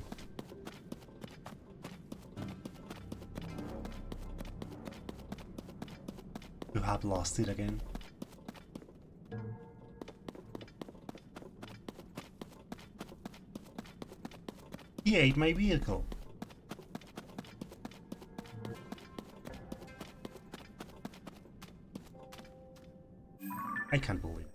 To have lost it again. He ate my vehicle. I can't believe it.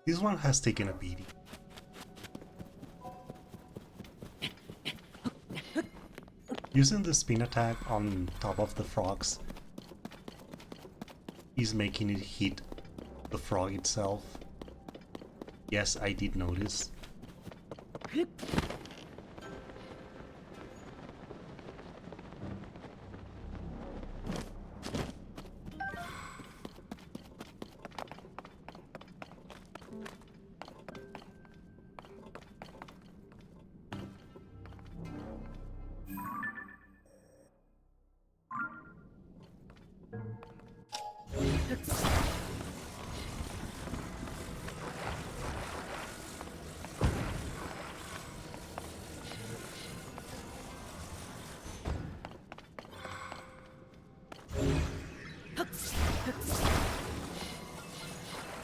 This one has taken a beating. Using the spin attack on top of the frogs is making it hit the frog itself. Yes, I did notice.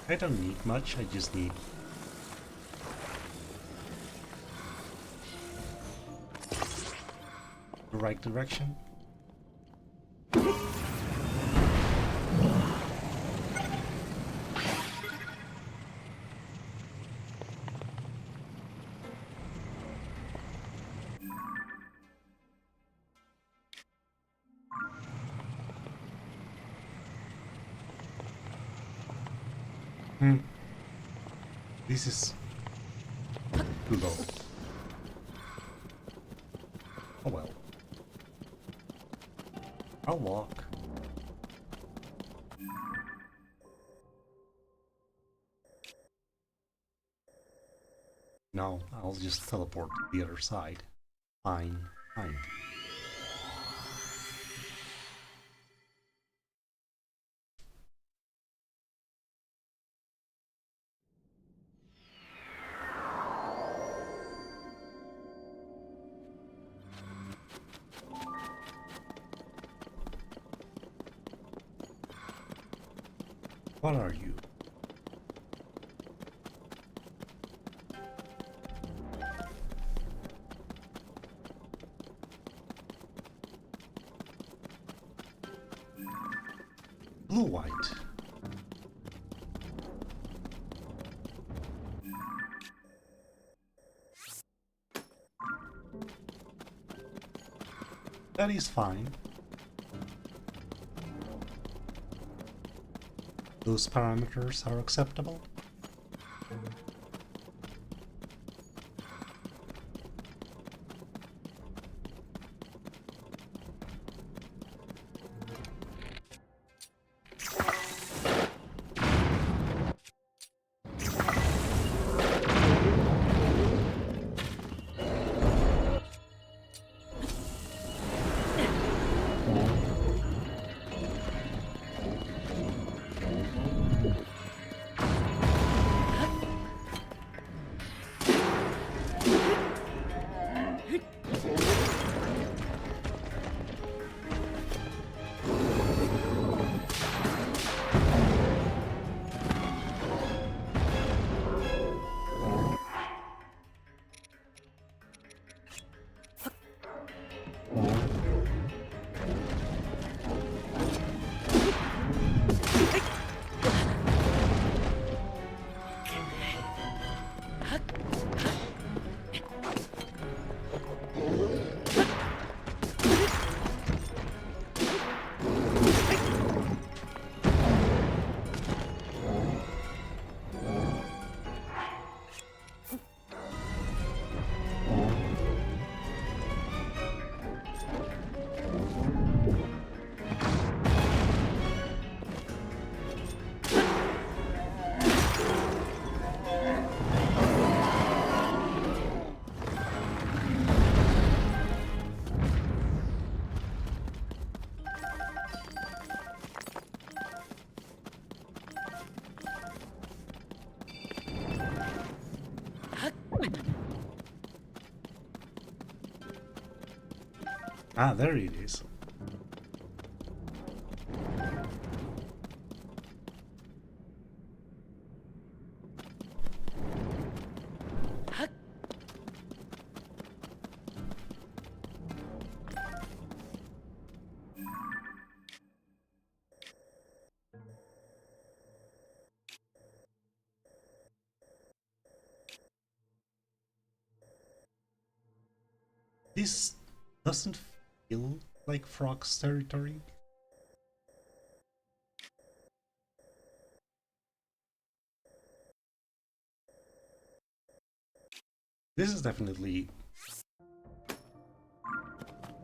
I don't need much, I just need the right direction. This is too low. Oh well. I'll walk. No, I'll just teleport to the other side. Fine, fine. What are you? Blue-white. That is fine. those parameters are acceptable. Ah, there it is. This doesn't feel like Frog's territory. This is definitely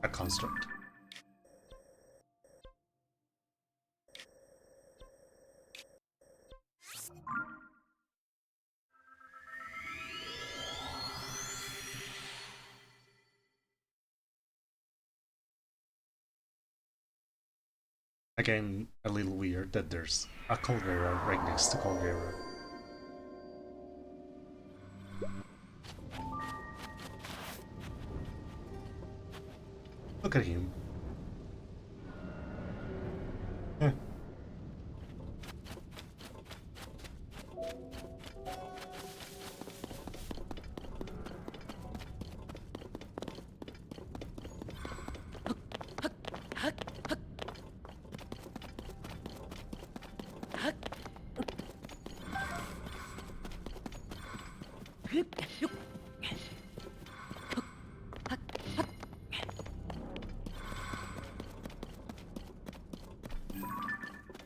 a construct. Again, a little weird that there's a Colgera right next to Colgera. Look at him. Eh.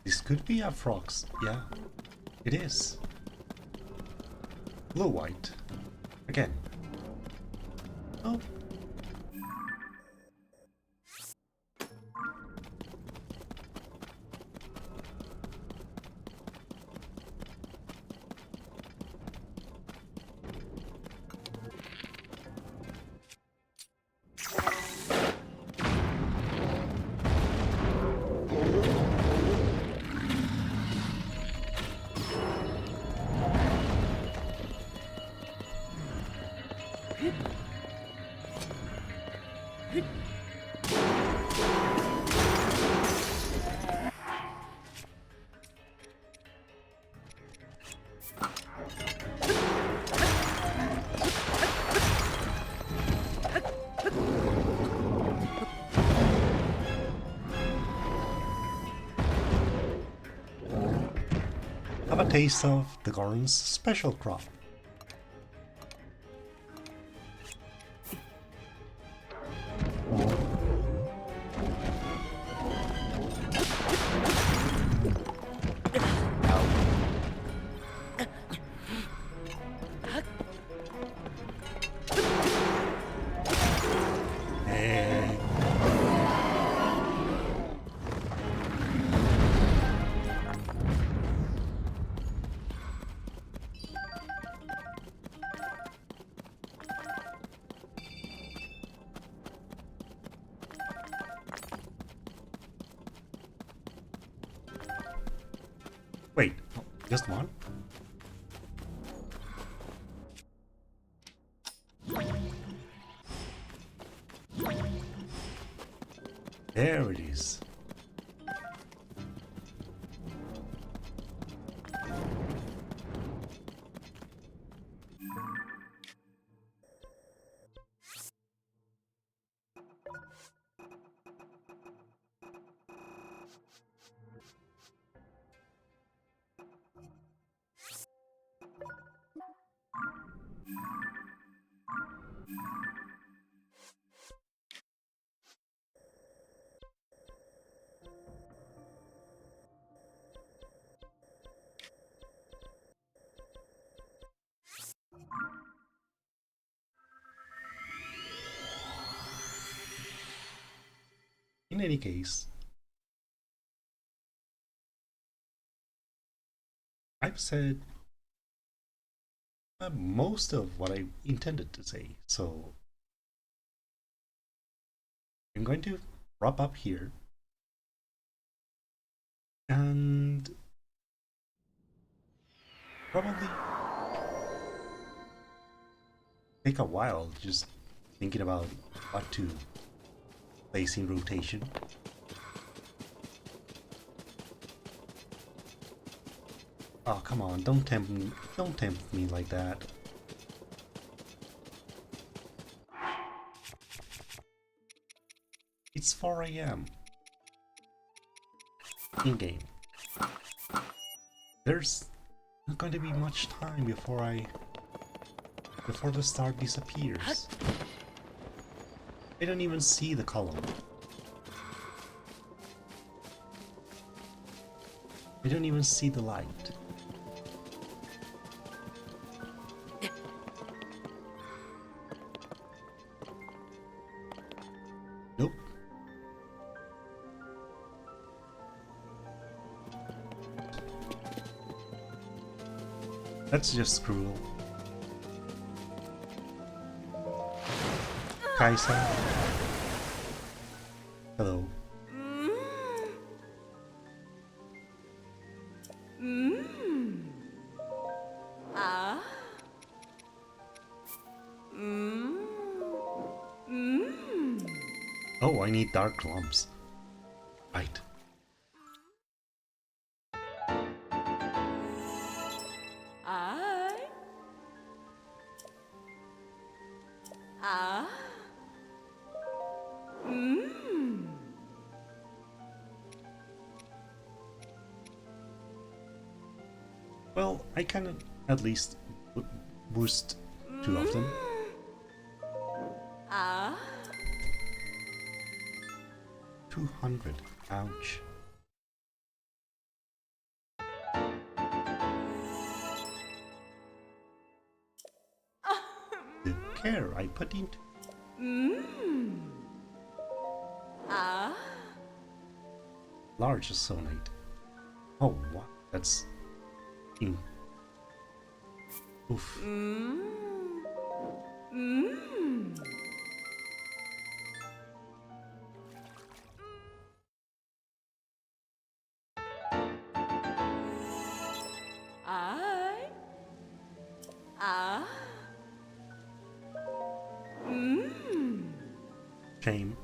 This could be a Frog's. Yeah, it is. Blue-white. Again. Oh. Have a taste of the Goron's special crop. Wait, oh, just one? There it is. In any case, I've said most of what I intended to say, so I'm going to wrap up here and probably take a while just thinking about what to place in rotation. Oh, come on, don't tempt me like that. It's 4 a.m. in game. There's not going to be much time before the star disappears. I don't even see the column. I don't even see the light. Nope. That's just cruel. Kaisa. Hello. Oh, I need dark lumps. Right. Well, I can at least boost 2 of them. 200. Ouch. The care I put into. Large sonate. Oh, what? That's in. Oof. Shame.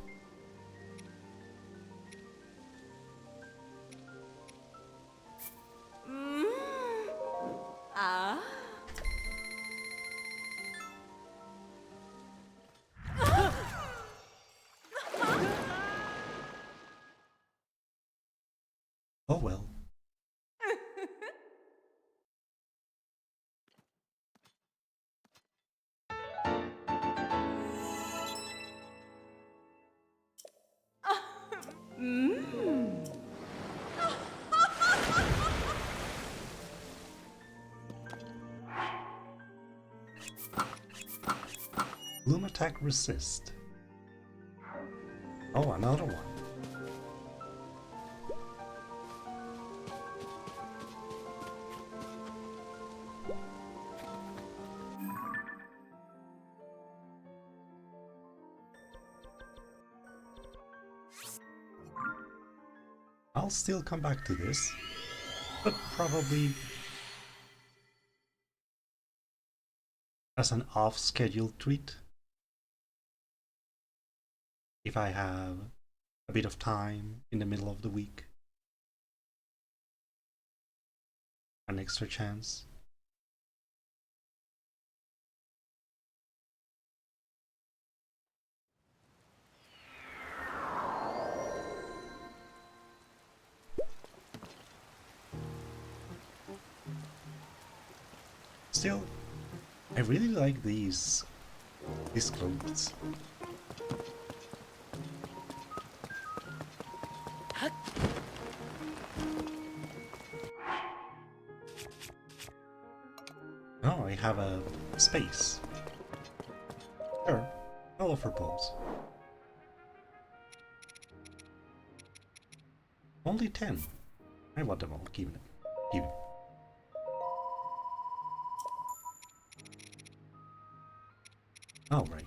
Oh well. Bloom attack resist. Oh, another one. I'll still come back to this. but probably as an off-schedule treat if I have a bit of time in the middle of the week, an extra chance. Still, I really like these clothes. Oh, I have a space. Sure, I'll offer both. Only 10. I want them all. Keep it. Keep it. All right.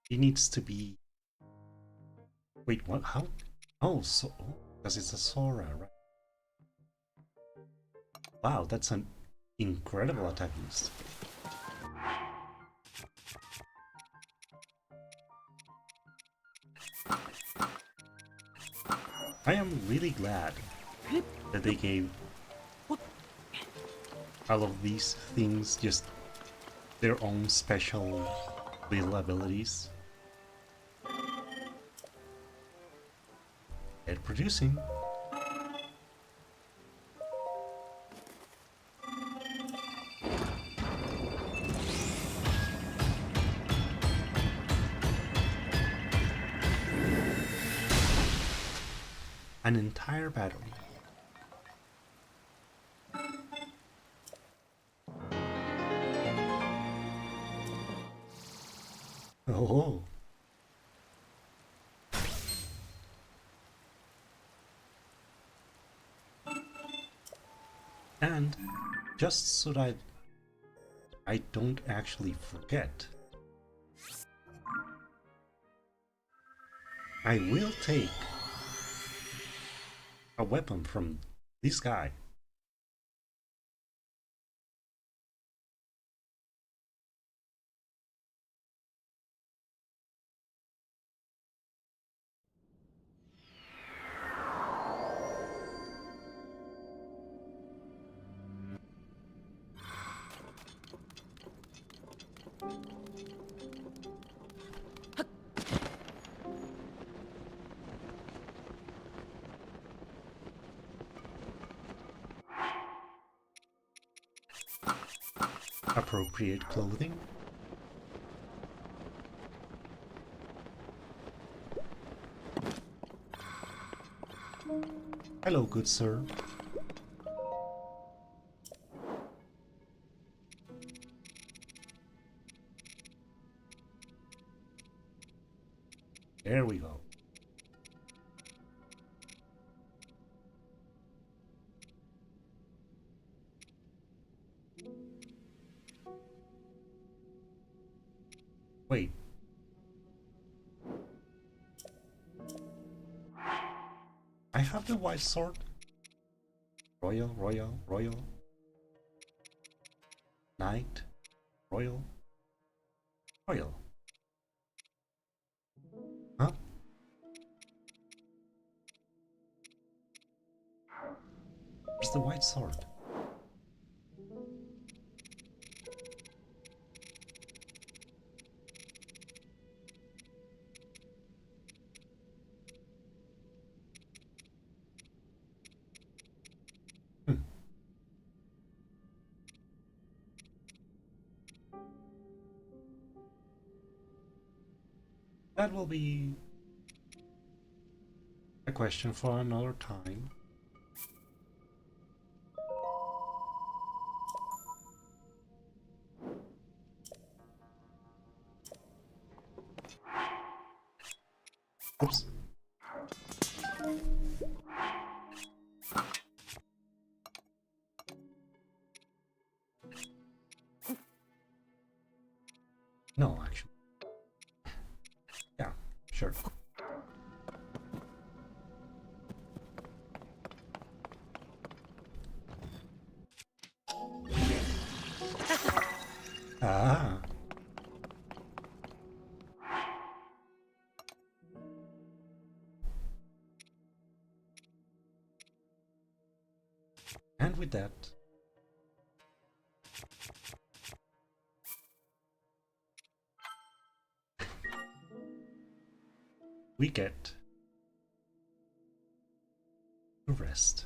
He needs to be. Wait, what? How? Oh, so because it's a Sora, right? Wow, that's an incredible attack boost. I am really glad that they gave all of these things just their own special little abilities. And producing. An entire battle. Oh. And just so that I don't actually forget, I will take a weapon from this guy. Appropriate clothing. Hello, good sir. There we go. Wait. I have the white sword. Royal, royal, royal. Knight. Royal. Royal. Huh? Where's the white sword? Hmm. That will be a question for another time. Oops. No, actually. Yeah, sure. Ah. And with that, we get to rest.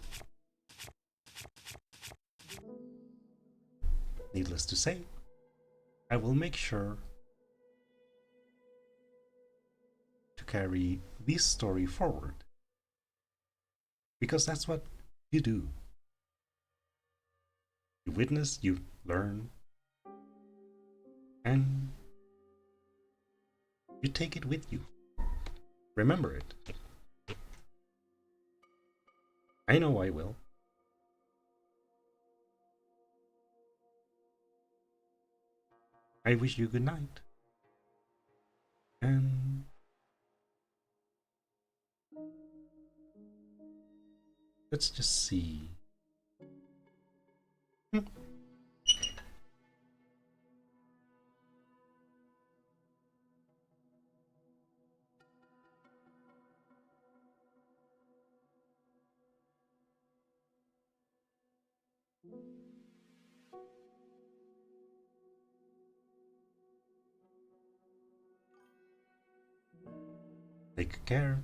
Needless to say, I will make sure to carry this story forward. Because that's what you do. You witness, you learn, and you take it with you. Remember it. I know I will. I wish you good night. And let's just see. Take care.